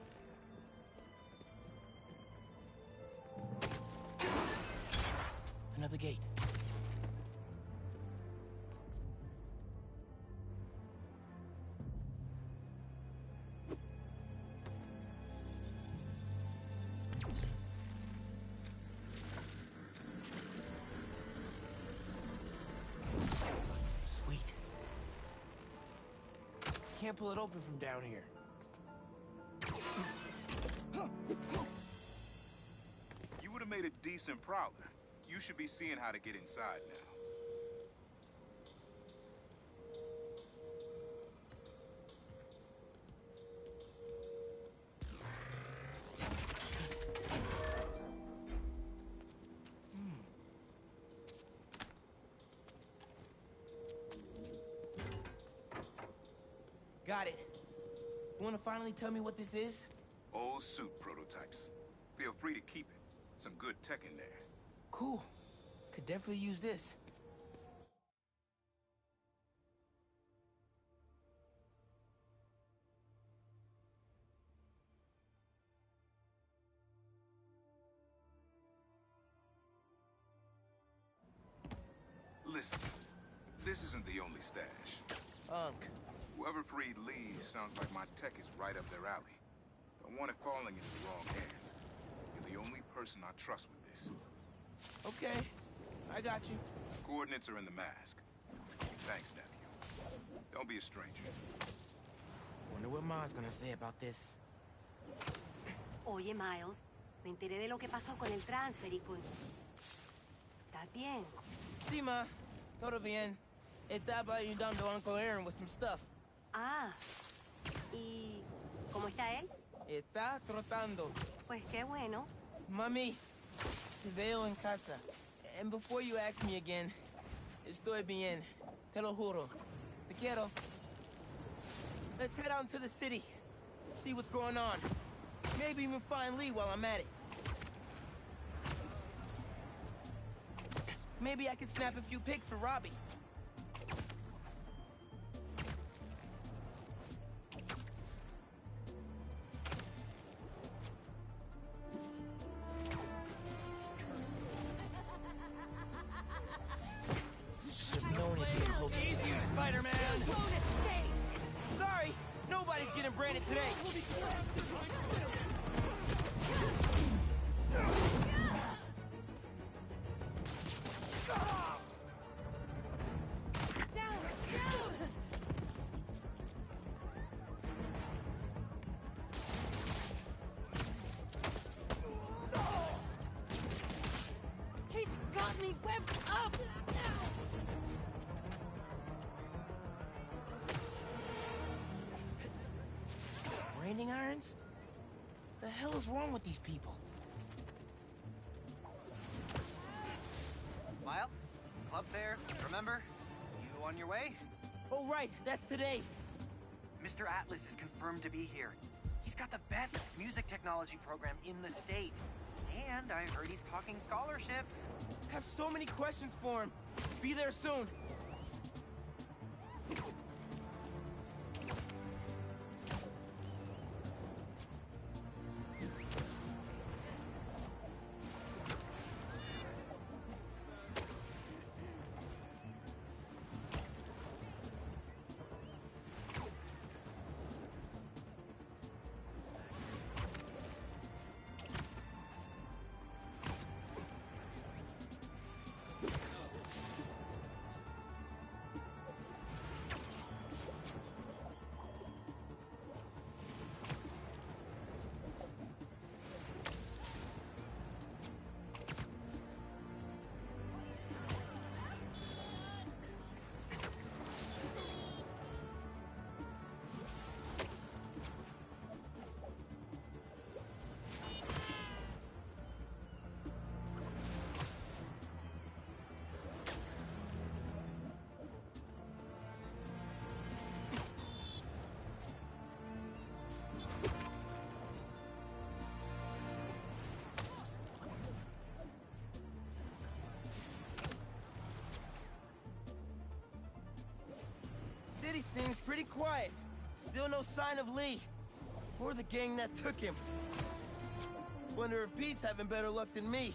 Another gate. Sweet. Can't pull it open from down here. You would have made a decent Prowler. You should be seeing how to get inside now. Got it. You want to finally tell me what this is? Old suit prototypes. Feel free to keep it. Some good tech in there. Cool. Could definitely use this. Listen, this isn't the only stash. Whoever freed Lee sounds like my tech is right up their alley. Don't want it falling into the wrong hands. You're the only person I trust with this. Okay, I got you. Coordinates are in the mask. Thanks, nephew. Don't be a stranger. Wonder what Ma's gonna say about this. Oye, Miles, me enteré de lo que pasó con el transfer y con... ¿Estás bien? Sí, ma. Todo bien. Estaba ayudando a Uncle Aaron with some stuff. Ah, ¿y cómo está él? Está trotando. Pues qué bueno. Mami, te veo en casa. And before you ask me again, estoy bien. Te lo juro. Te quiero. Let's head out to the city. See what's going on. Maybe even find Lee while I'm at it. Maybe I can snap a few pics for Robbie. Should've known he'd be in Hogan's. Easy, Spider-Man! You won't escape! Sorry, nobody's getting branded today. He's got me webbed up! Branding irons? The hell is wrong with these people? there, remember? You on your way? Oh, right, that's today. Mr. Atlas is confirmed to be here. He's got the best music technology program in the state. And I heard he's talking scholarships. Have so many questions for him. Be there soon. City seems pretty quiet. Still no sign of Lee. Or the gang that took him. Wonder if Pete's having better luck than me.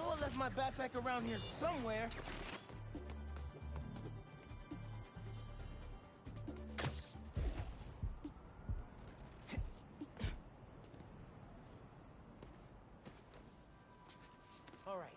I left my backpack around here somewhere. All right.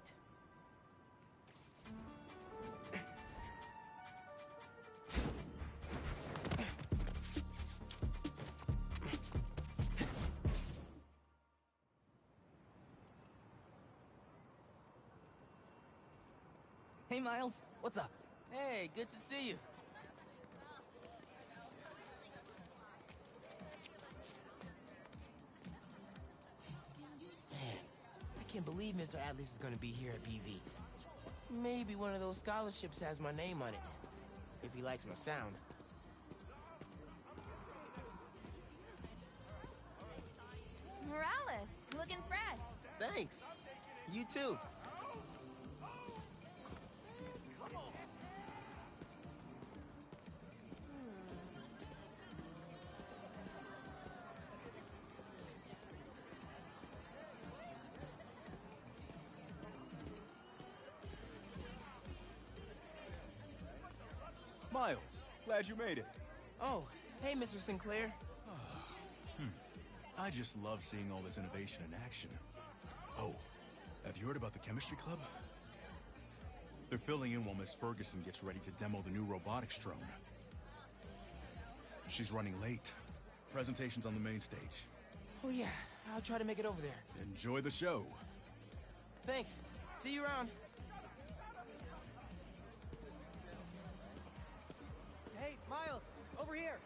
Hey, Miles. What's up? Hey, good to see you. Man, I can't believe Mr. Atlas is gonna be here at BV. Maybe one of those scholarships has my name on it, if he likes my sound. Morales, looking fresh. Thanks. You too. Miles, glad you made it. Oh, hey, Mr. Sinclair. I just love seeing all this innovation in action. Oh, have you heard about the chemistry club? They're filling in while Miss Ferguson gets ready to demo the new robotics drone. She's running late. Presentation's on the main stage. Oh yeah, I'll try to make it over there. Enjoy the show. Thanks. See you around. Hey, Miles, over here.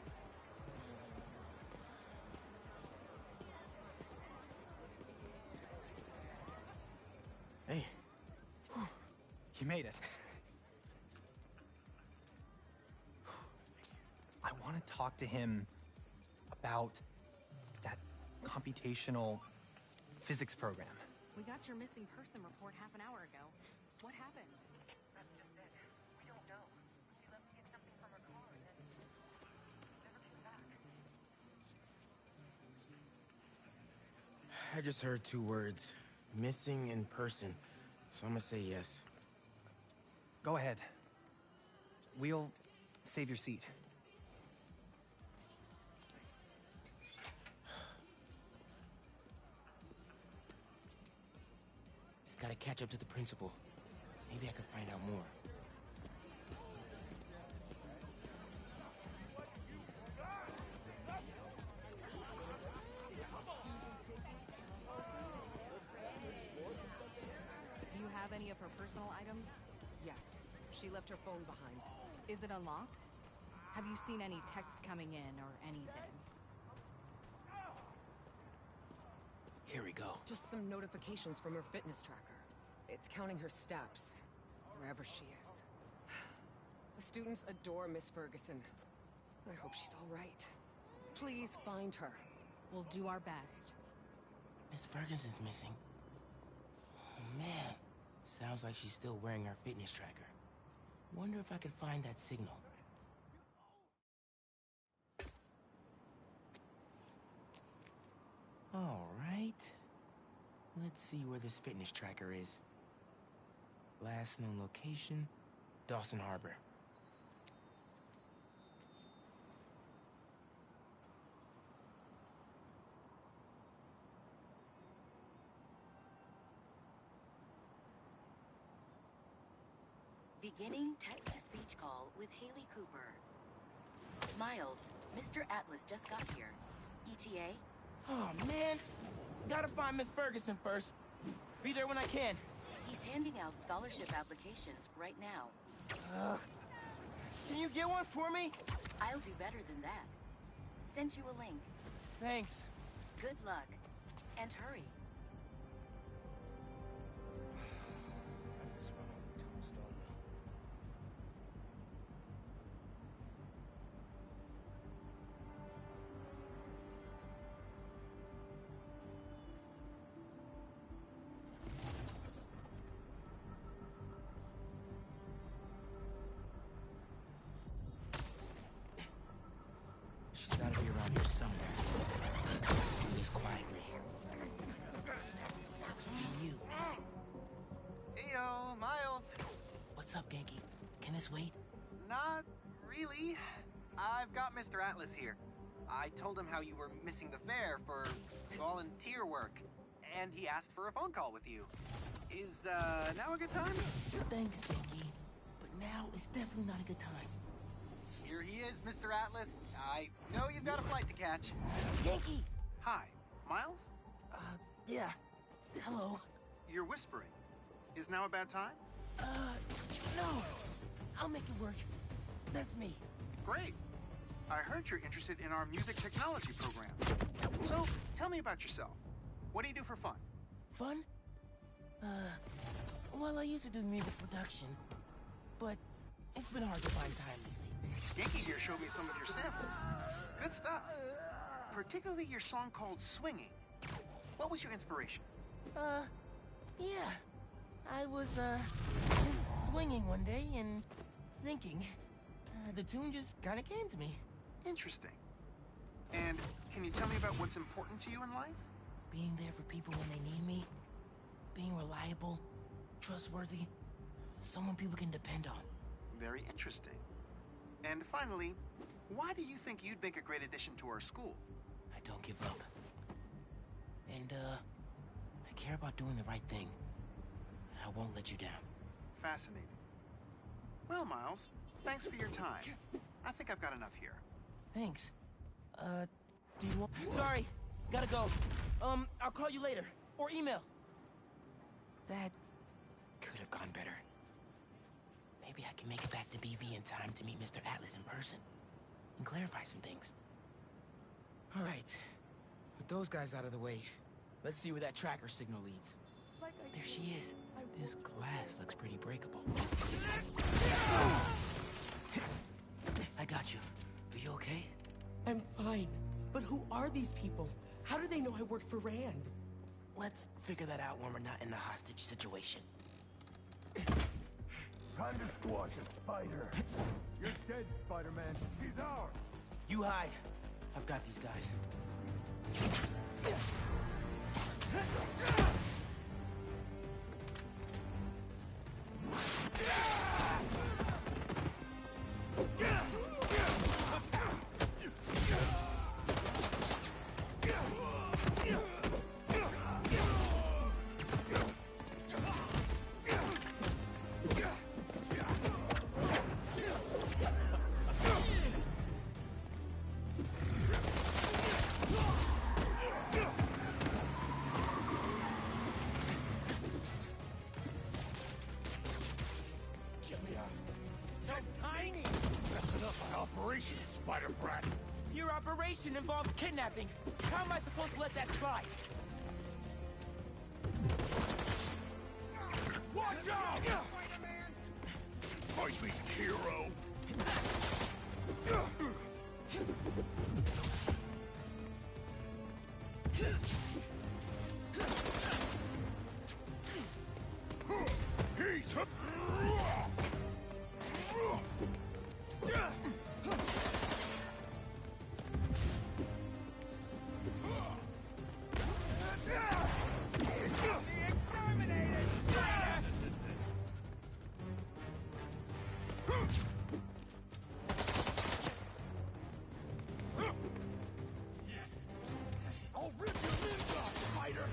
Hey. You made it. I want to talk to him about that computational physics program. We got your missing person report half an hour ago. What happened? That's just it. We don't know. She left to get something from her car and then never came back. I just heard 2 words. Missing in person. So I'm gonna say yes. Go ahead. We'll save your seat. Gotta catch up to the principal. Maybe I can find out more. Do you have any of her personal items? Yes. She left her phone behind. Is it unlocked? Have you seen any texts coming in or anything? Here we go. Just some notifications from her fitness tracker. It's counting her steps, wherever she is. The students adore Miss Ferguson. I hope she's all right. Please find her. We'll do our best. Miss Ferguson's missing. Oh, man. Sounds like she's still wearing her fitness tracker. Wonder if I could find that signal. All right. Let's see where this fitness tracker is. Last known location, Dawson Harbor. Beginning text-to-speech call with Haley Cooper. Miles, Mr. Atlas just got here. ETA? Oh, man. Gotta find Miss Ferguson first. Be there when I can. He's handing out scholarship applications right now. Can you get one for me? I'll do better than that. Sent you a link. Thanks. Good luck. And hurry. She's gotta be around here somewhere. Do this quietly. Sucks to be you. Heyo, Miles. What's up, Genki? Can this wait? Not really. I've got Mr. Atlas here. I told him how you were missing the fair for volunteer work, and he asked for a phone call with you. Is, now a good time? Thanks, Genki. But now is definitely not a good time. Here he is, Mr. Atlas. I know you've got a flight to catch. Genki! Hi, Miles? Yeah. Hello. You're whispering. Is now a bad time? No. I'll make it work. That's me. Great. I heard you're interested in our music technology program. So, tell me about yourself. What do you do for fun? Fun? Well, I used to do music production, but it's been hard to find time lately. Genki here showed me some of your samples. Good stuff. Particularly your song called Swinging. What was your inspiration? Yeah. I was, just swinging one day and thinking. The tune just kinda came to me. Interesting. And can you tell me about what's important to you in life? Being there for people when they need me. Being reliable, trustworthy. Someone people can depend on. Very interesting. And finally, why do you think you'd make a great addition to our school? I don't give up. And, I care about doing the right thing. I won't let you down. Fascinating. Well, Miles, thanks for your time. I think I've got enough here. Thanks. Do you want... Sorry, gotta go. I'll call you later. Or email. That could have gone better. Maybe I can make it back to BV in time to meet Mr. Atlas in person. And clarify some things. All right. With those guys out of the way, let's see where that tracker signal leads. There she is. This glass looks pretty breakable. I got you. Are you okay? I'm fine. But who are these people? How do they know I work for Rand? Let's figure that out when we're not in the hostage situation. Time to squash a spider. You're dead, Spider-Man. She's ours. You hide. I've got these guys. Operation, Spider Brat. Your operation involved kidnapping. How am I supposed to let that slide? Watch out! Spider-Man! Fight me, hero! He's I'll rip your limbs off, Spider!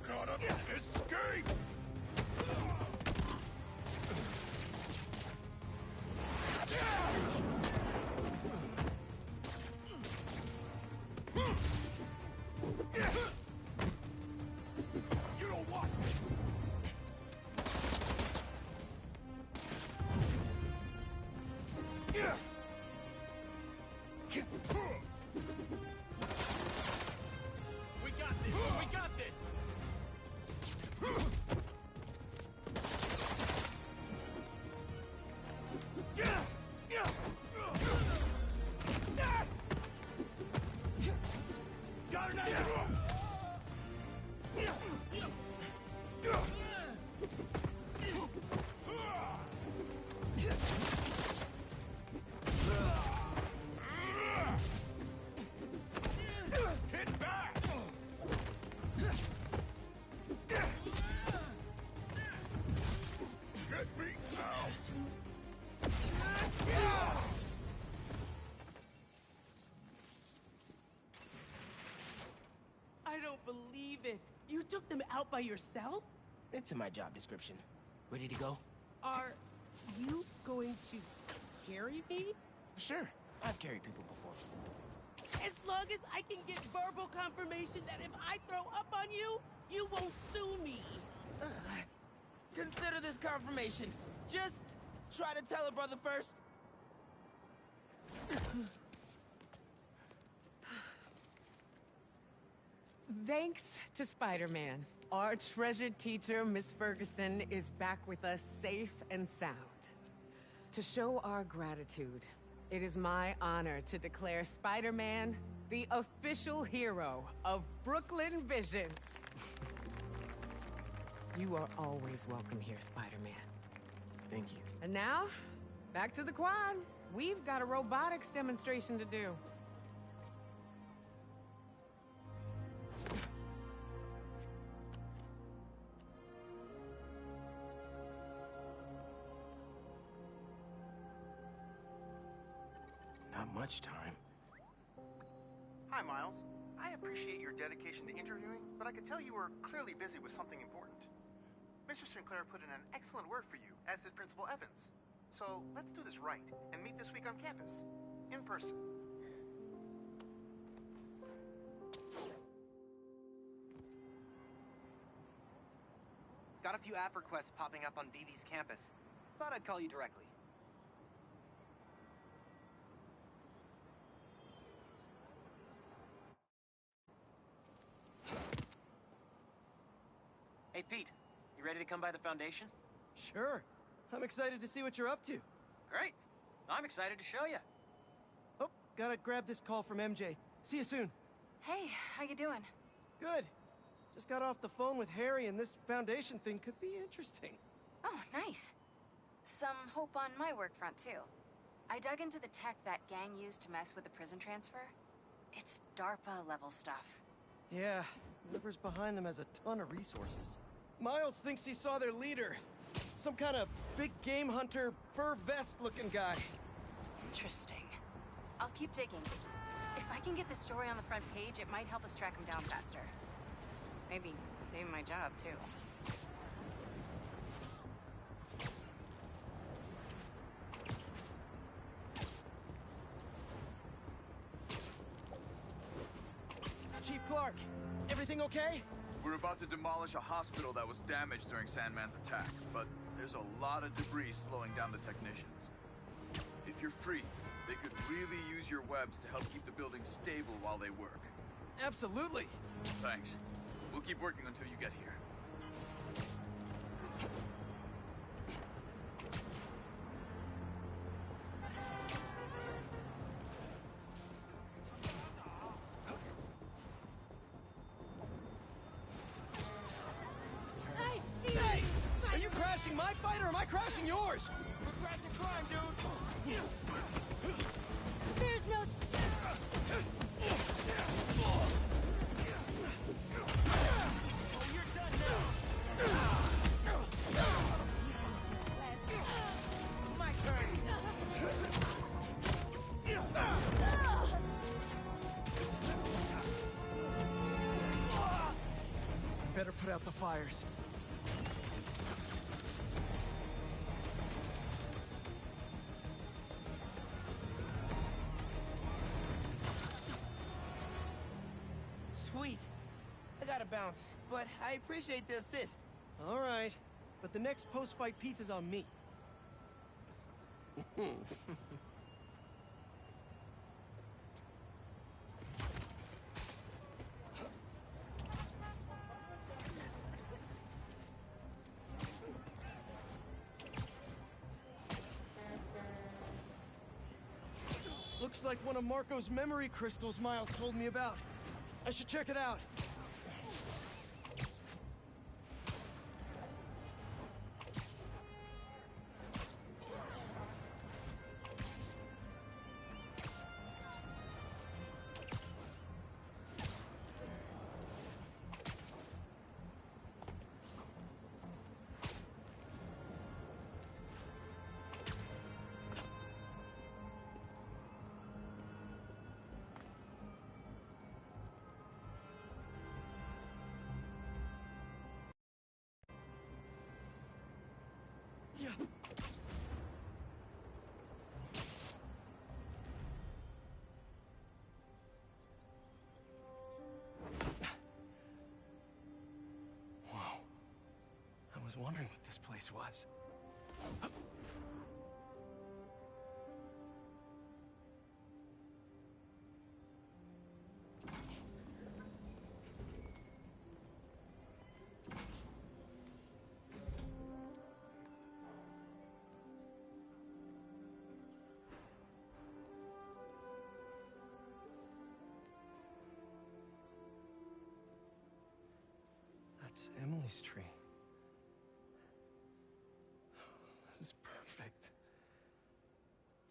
Gotta escape! You know what? We got this! We got this! Got an idea! Hit back! Get me out! I don't believe it. You took them out by yourself? It's in my job description. Ready to go? Are you going to carry me? Sure. I've carried people before. As long as I can get verbal confirmation that if I throw up on you, you won't sue me. Consider this confirmation. Just try to tell a brother first. Thanks to Spider-Man, our treasured teacher, Miss Ferguson, is back with us safe and sound. To show our gratitude, it is my honor to declare Spider-Man the official hero of Brooklyn Visions. You are always welcome here, Spider-Man. Thank you. And now, back to the quad. We've got a robotics demonstration to do. Not much time. Hi, Miles. I appreciate your dedication to interviewing, but I could tell you were clearly busy with something important. Mr. Sinclair put in an excellent word for you, as did Principal Evans. So let's do this right and meet this week on campus, in person. Got a few app requests popping up on BB's campus. Thought I'd call you directly. Hey, Pete. You ready to come by the Foundation? Sure. I'm excited to see what you're up to. Great. I'm excited to show you. Gotta grab this call from MJ. See you soon. Hey, how you doing? Good. Just got off the phone with Harry, and this Foundation thing could be interesting. Oh, nice. Some hope on my work front, too. I dug into the tech that gang used to mess with the prison transfer. It's DARPA-level stuff. Yeah, whoever's behind them has a ton of resources. Miles thinks he saw their leader. Some kind of big game hunter, fur vest-looking guy. Interesting. I'll keep digging. If I can get this story on the front page, it might help us track him down faster. Maybe save my job, too. Chief Clark, everything okay? We're about to demolish a hospital that was damaged during Sandman's attack, but there's a lot of debris slowing down the technicians. If you're free, they could really use your webs to help keep the building stable while they work. Absolutely. Thanks. We'll keep working until you get here. Hey! Are you crashing my fight or am I crashing yours? We're crashing crime, dude! There's no... Better put out the fires. Sweet. I gotta bounce, but I appreciate the assist. All right, but the next post-fight piece is on me. Looks like one of Marco's memory crystals Miles told me about. I should check it out. Yeah. Whoa. I was wondering what this place was. That's Emily's tree. This is perfect.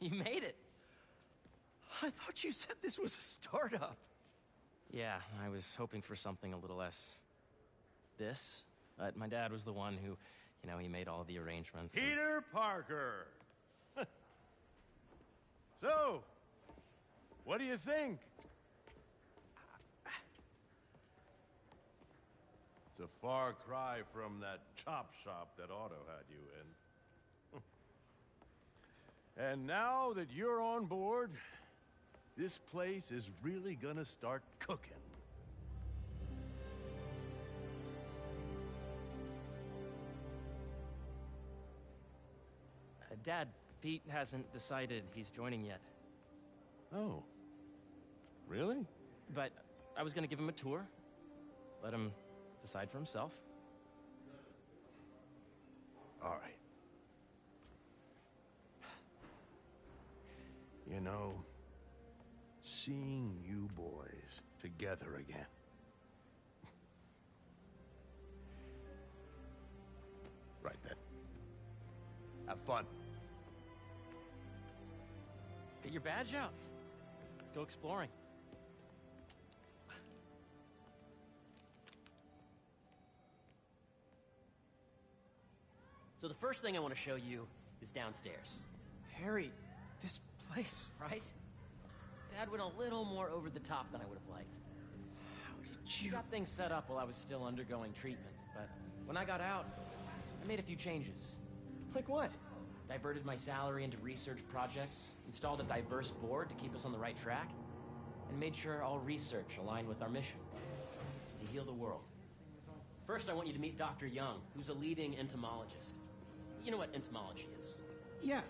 You made it. I thought you said this was a startup. Yeah, I was hoping for something a little less... this. But my dad was the one who, you know, he made all the arrangements. and- Peter Parker! So, what do you think? It's a far cry from that chop shop that Otto had you in. And now that you're on board, this place is really gonna start cooking. Dad, Pete hasn't decided he's joining yet. Oh. Really? But I was gonna give him a tour. Let him decide for himself. All right. You know, seeing you boys together again. Right then. Have fun. Get your badge out. Let's go exploring. So the first thing I want to show you is downstairs. Harry, this place... Right? Dad went a little more over the top than I would have liked. How did you... Got things set up while I was still undergoing treatment, but when I got out, I made a few changes. Like what? Diverted my salary into research projects, installed a diverse board to keep us on the right track, and made sure all research aligned with our mission, to heal the world. First, I want you to meet Dr. Young, who's a leading entomologist. You know what entomology is? Yeah.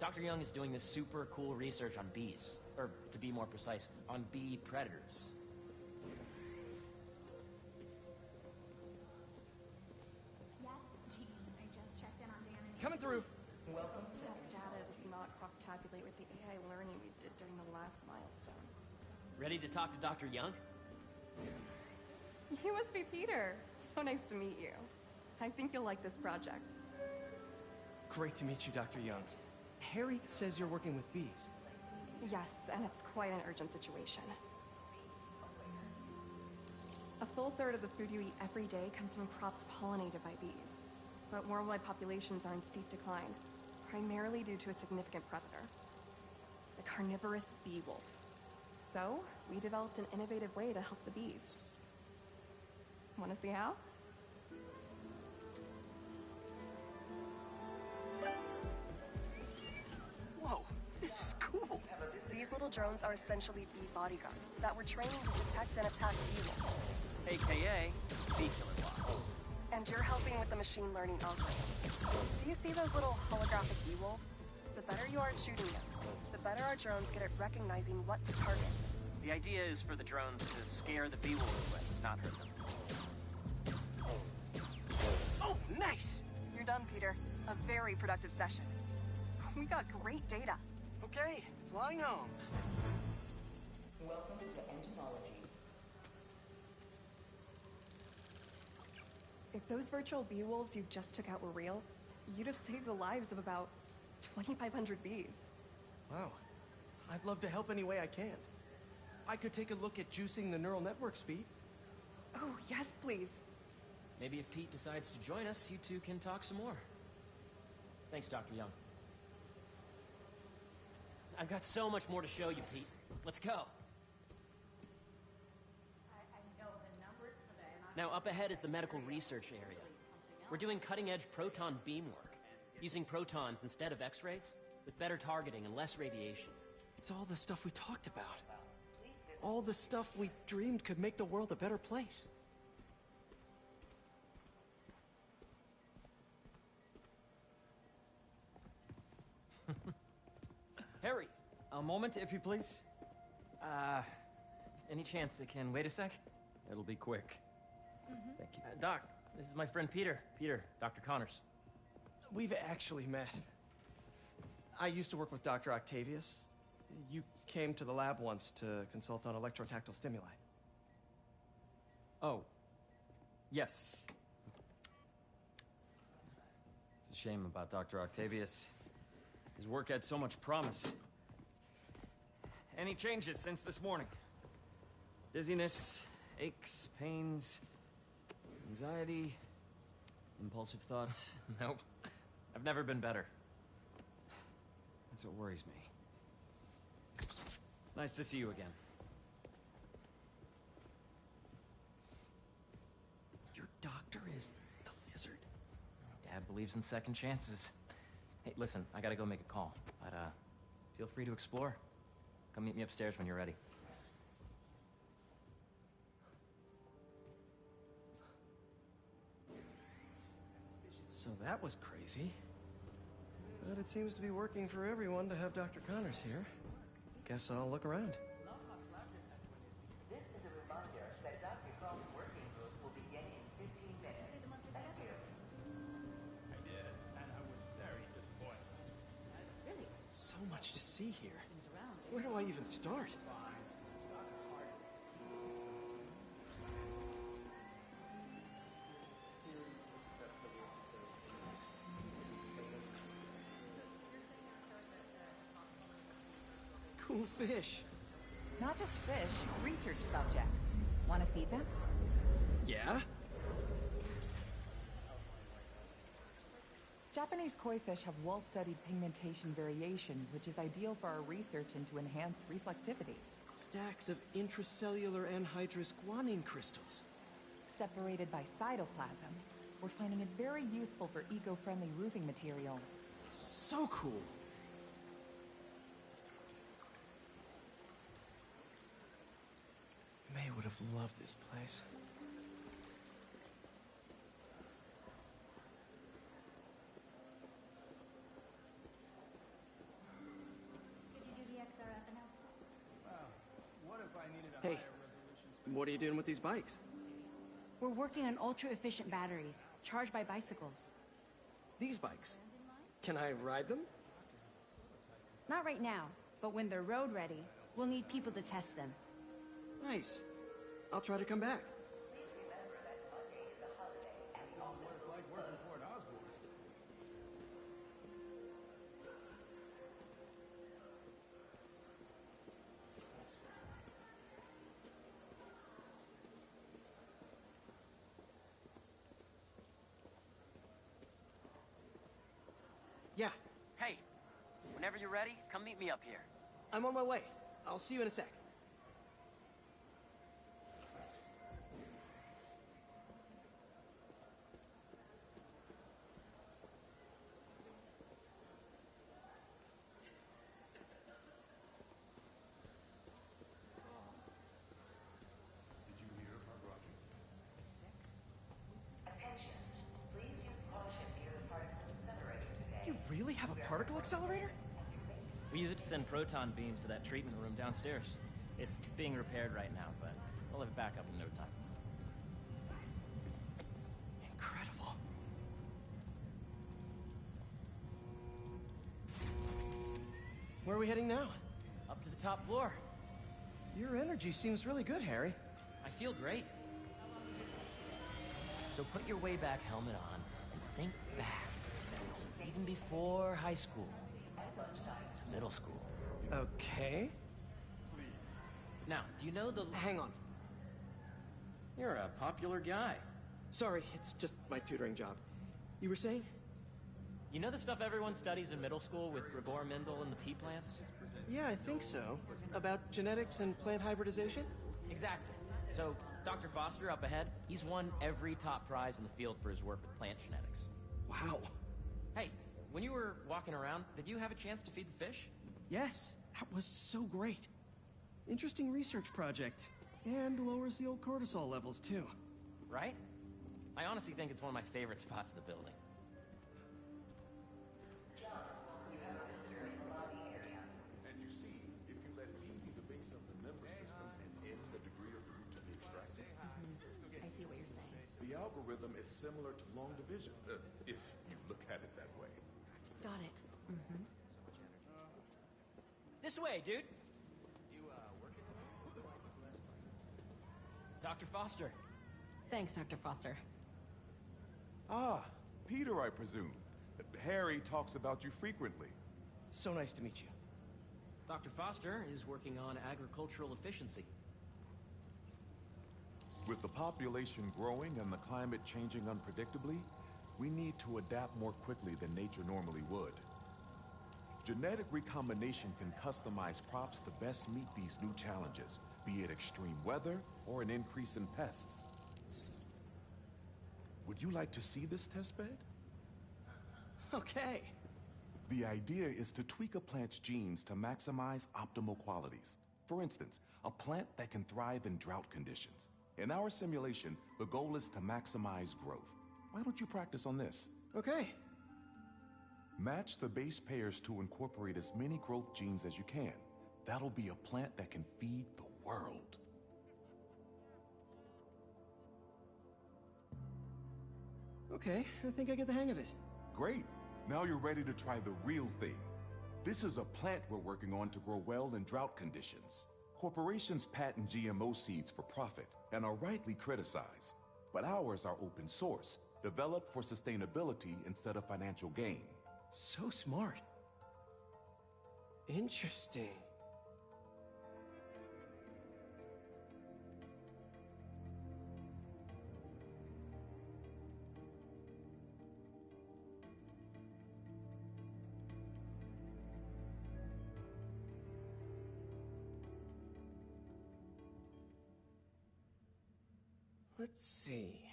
Dr. Young is doing this super cool research on bees, or to be more precise, on bee predators. Yes, Jean. I just checked in on Dan and Coming through. Welcome to data does not cross-tabulate with the AI learning we did during the last milestone. Ready to talk to Dr. Young? You must be Peter. So nice to meet you. I think you'll like this project. Great to meet you, Dr. Young. Harry says you're working with bees. Yes, and it's quite an urgent situation. A full third of the food you eat every day comes from crops pollinated by bees. But worldwide populations are in steep decline, primarily due to a significant predator, the carnivorous bee wolf. So, we developed an innovative way to help the bees. Want to see how? Whoa, this is cool. These little drones are essentially bee bodyguards that were trained to detect and attack bee wolves. AKA, bee killer wasps. And you're helping with the machine learning algorithm. Do you see those little holographic bee wolves? The better you are at shooting those, the better our drones get at recognizing what to target. The idea is for the drones to scare the bee wolves away, not hurt them. Oh, nice! You're done, Peter. A very productive session. We got great data. Okay, flying home. Welcome to entomology. If those virtual bee wolves you just took out were real, you'd have saved the lives of about 2,500 bees. Wow. I'd love to help any way I can. I could take a look at juicing the neural network speed. Oh, yes, please. Maybe if Pete decides to join us, you two can talk some more. Thanks, Dr. Young. I've got so much more to show you, Pete. Let's go. Now, up ahead is the medical research area. We're doing cutting-edge proton beam work, using protons instead of X-rays, with better targeting and less radiation. It's all the stuff we talked about. All the stuff we dreamed could make the world a better place. Harry, a moment, if you please. Any chance it can wait a sec? It'll be quick. Thank you. Doc, this is my friend Peter. Peter, Dr. Connors. We've actually met. I used to work with Dr. Octavius. You came to the lab once to consult on electrotactile stimuli. Oh. Yes. It's a shame about Dr. Octavius. His work had so much promise. Any changes since this morning? Dizziness, aches, pains, anxiety, impulsive thoughts? Nope. I've never been better. That's what worries me. Nice to see you again. Your doctor is the lizard. Dad believes in second chances. Hey, listen, I gotta go make a call. But, feel free to explore. Come meet me upstairs when you're ready. So that was crazy. But it seems to be working for everyone to have Dr. Connors here. Guess I'll look around. This is a reminder that Dr. Croft's working group will begin in 15 minutes. Thank you. I did, and I was very disappointed. Really? So much to see here. Where do I even start? Cool fish. Not just fish, research subjects. Want to feed them? Yeah? Japanese koi fish have well-studied pigmentation variation, which is ideal for our research into enhanced reflectivity. Stacks of intracellular anhydrous guanine crystals. Separated by cytoplasm, we're finding it very useful for eco-friendly roofing materials. So cool. May would have loved this place. Did you do the XRF analysis? What if I needed a Hey, higher resolution? what are you doing with these bikes? We're working on ultra-efficient batteries, charged by bicycles. These bikes? Can I ride them? Not right now, but when they're road ready, we'll need people to test them. Nice. I'll try to come back. What it's like working for an Osborne. Yeah, Hey, whenever you're ready, come meet me up here. I'm on my way. I'll see you in a sec. You really have a particle accelerator? We use it to send proton beams to that treatment room downstairs. It's being repaired right now, but we'll have it back up in no time. Incredible. Where are we heading now? Up to the top floor. Your energy seems really good, Harry. I feel great. So put your way back helmet on and think back. Even before high school. To middle school. Okay. Now, do you know the... Hang on. You're a popular guy. Sorry, it's just my tutoring job. You were saying? You know the stuff everyone studies in middle school with Gregor Mendel and the pea plants? Yeah, I think so. About genetics and plant hybridization? Exactly. So, Dr. Foster up ahead, he's won every top prize in the field for his work with plant genetics. Wow. Hey, when you were walking around, did you have a chance to feed the fish? Yes, that was so great. Interesting research project. And lowers the old cortisol levels, too. Right? I honestly think it's one of my favorite spots in the building. And you see, if you let me be the base of the member system and end the degree of the root to be extracted, I see what you're saying. the algorithm is similar to long division, if you look at it that way. Got it. This way, dude. Dr. Foster. Thanks, Dr. Foster. Ah, Peter, I presume. Harry talks about you frequently. So nice to meet you. Dr. Foster is working on agricultural efficiency. With the population growing and the climate changing unpredictably, we need to adapt more quickly than nature normally would. Genetic recombination can customize crops to best meet these new challenges, be it extreme weather or an increase in pests. Would you like to see this testbed? Okay. The idea is to tweak a plant's genes to maximize optimal qualities. For instance, a plant that can thrive in drought conditions. In our simulation, the goal is to maximize growth. Why don't you practice on this? Okay. Match the base pairs to incorporate as many growth genes as you can. That'll be a plant that can feed the world. Okay, I think I get the hang of it. Great. Now you're ready to try the real thing. This is a plant we're working on to grow well in drought conditions. Corporations patent GMO seeds for profit and are rightly criticized. But ours are open source, developed for sustainability instead of financial gain. So smart. Interesting. Let's see.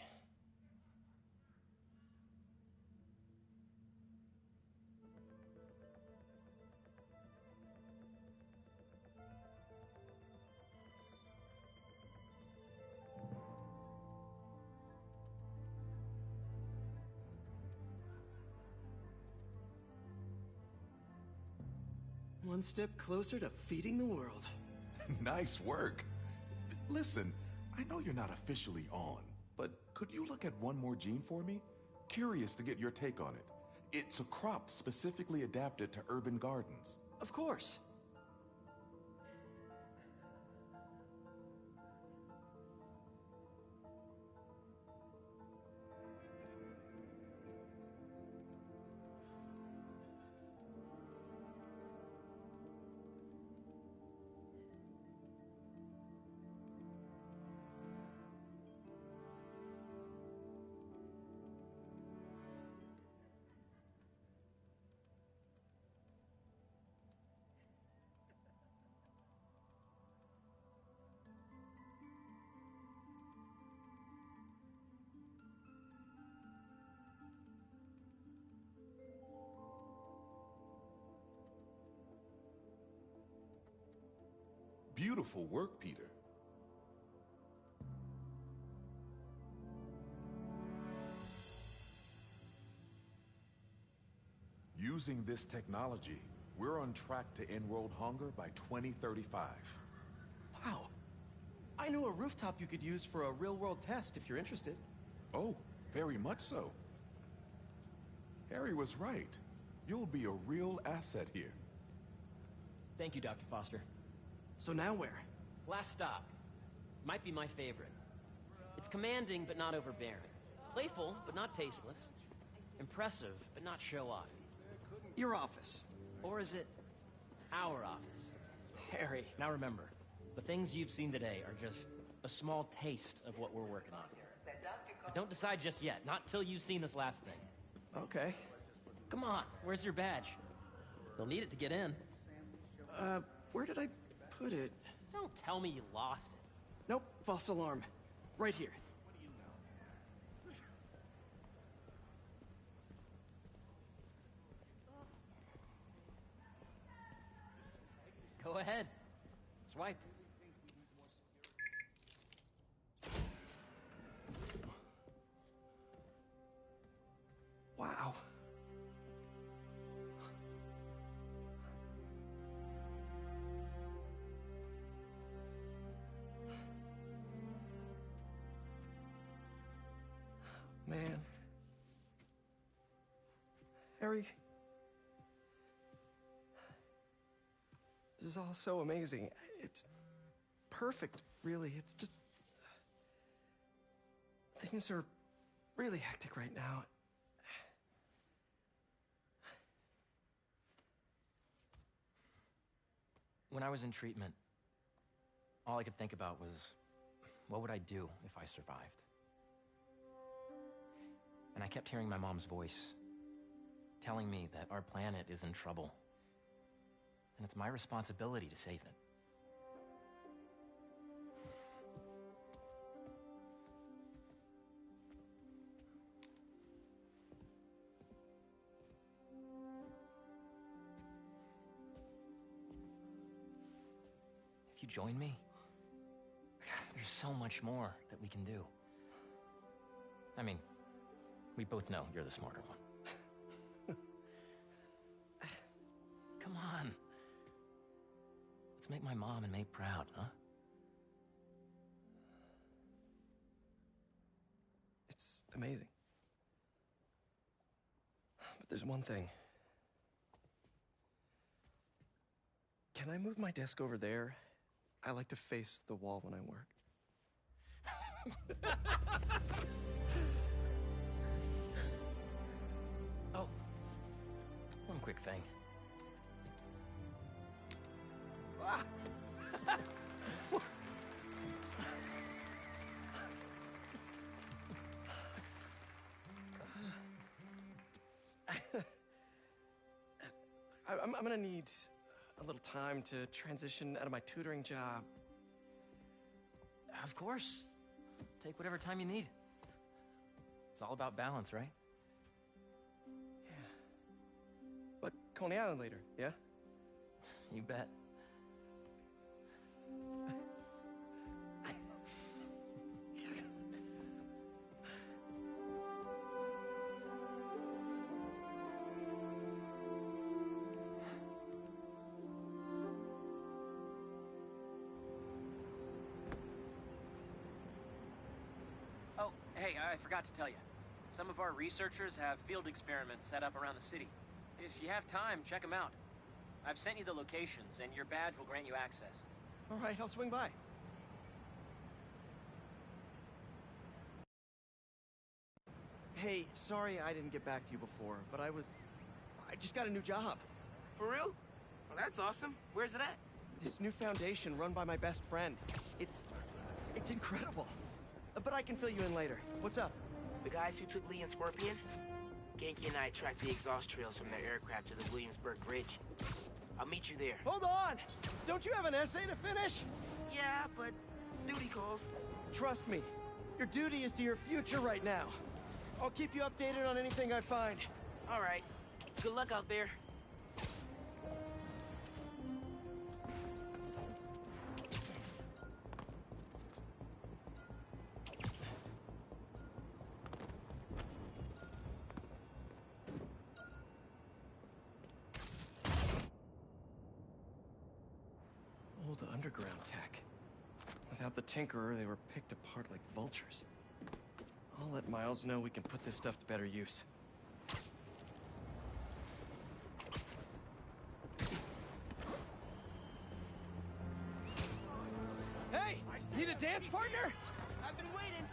One step closer to feeding the world. Nice work. Listen, I know you're not officially on, but could you look at one more gene for me? Curious to get your take on it. It's a crop specifically adapted to urban gardens. Of course. Beautiful work, Peter. Using this technology, we're on track to end world hunger by 2035. Wow. I know a rooftop you could use for a real-world test if you're interested. Oh, very much so. Harry was right. You'll be a real asset here. Thank you, Dr. Foster. So now where? Last stop. Might be my favorite. It's commanding, but not overbearing. Playful, but not tasteless. Impressive, but not show-off. Your office. Or is it our office? Harry. Now remember, the things you've seen today are just a small taste of what we're working on here. But don't decide just yet, not till you've seen this last thing. Okay. Come on, where's your badge? You'll need it to get in. Where did I put it? Don't tell me you lost it. Nope, false alarm. Right here. Go ahead. Swipe. Wow. Man. Harry. This is all so amazing. It's perfect, really. It's just... Things are really hectic right now. When I was in treatment, all I could think about was, what would I do if I survived? And I kept hearing my mom's voice, telling me that our planet is in trouble. And it's my responsibility to save it. If you join me, there's so much more that we can do. I mean, we both know you're the smarter one. Come on. Let's make my mom and May proud, huh? It's amazing. But there's one thing. Can I move my desk over there? I like to face the wall when I work. Oh, one quick thing. Ah! I'm gonna need a little time to transition out of my tutoring job. Of course. take whatever time you need. It's all about balance, right? But Coney Island later, yeah? You bet. Oh, hey, I forgot to tell you. Some of our researchers have field experiments set up around the city. If you have time, check them out. I've sent you the locations, and your badge will grant you access. All right, I'll swing by. Hey, sorry I didn't get back to you before, but I just got a new job. For real? Well, that's awesome. Where's it at? This new foundation run by my best friend. It's incredible. But I can fill you in later. What's up? The guys who took Lee and Scorpion? Genki and I tracked the exhaust trails from their aircraft to the Williamsburg Bridge. I'll meet you there. Hold on! Don't you have an essay to finish? Yeah, but duty calls. Trust me, your duty is to your future right now. I'll keep you updated on anything I find. All right. Good luck out there. Old underground tech. Without the Tinkerer, they were picked apart like vultures. I'll let Miles know we can put this stuff to better use. Hey! Need a dance partner? I've been waiting.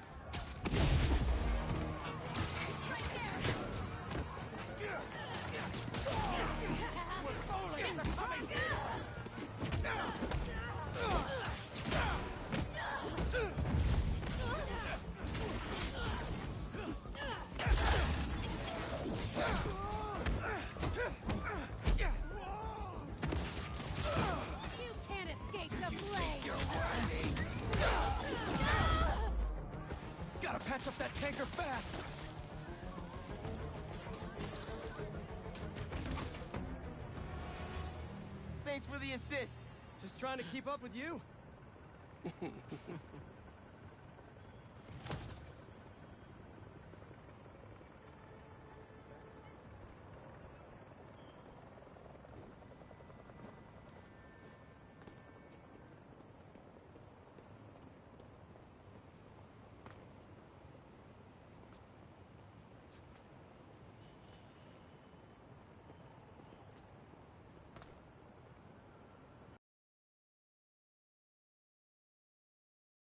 Gotta patch up that tanker fast! Thanks for the assist. Just trying to keep up with you.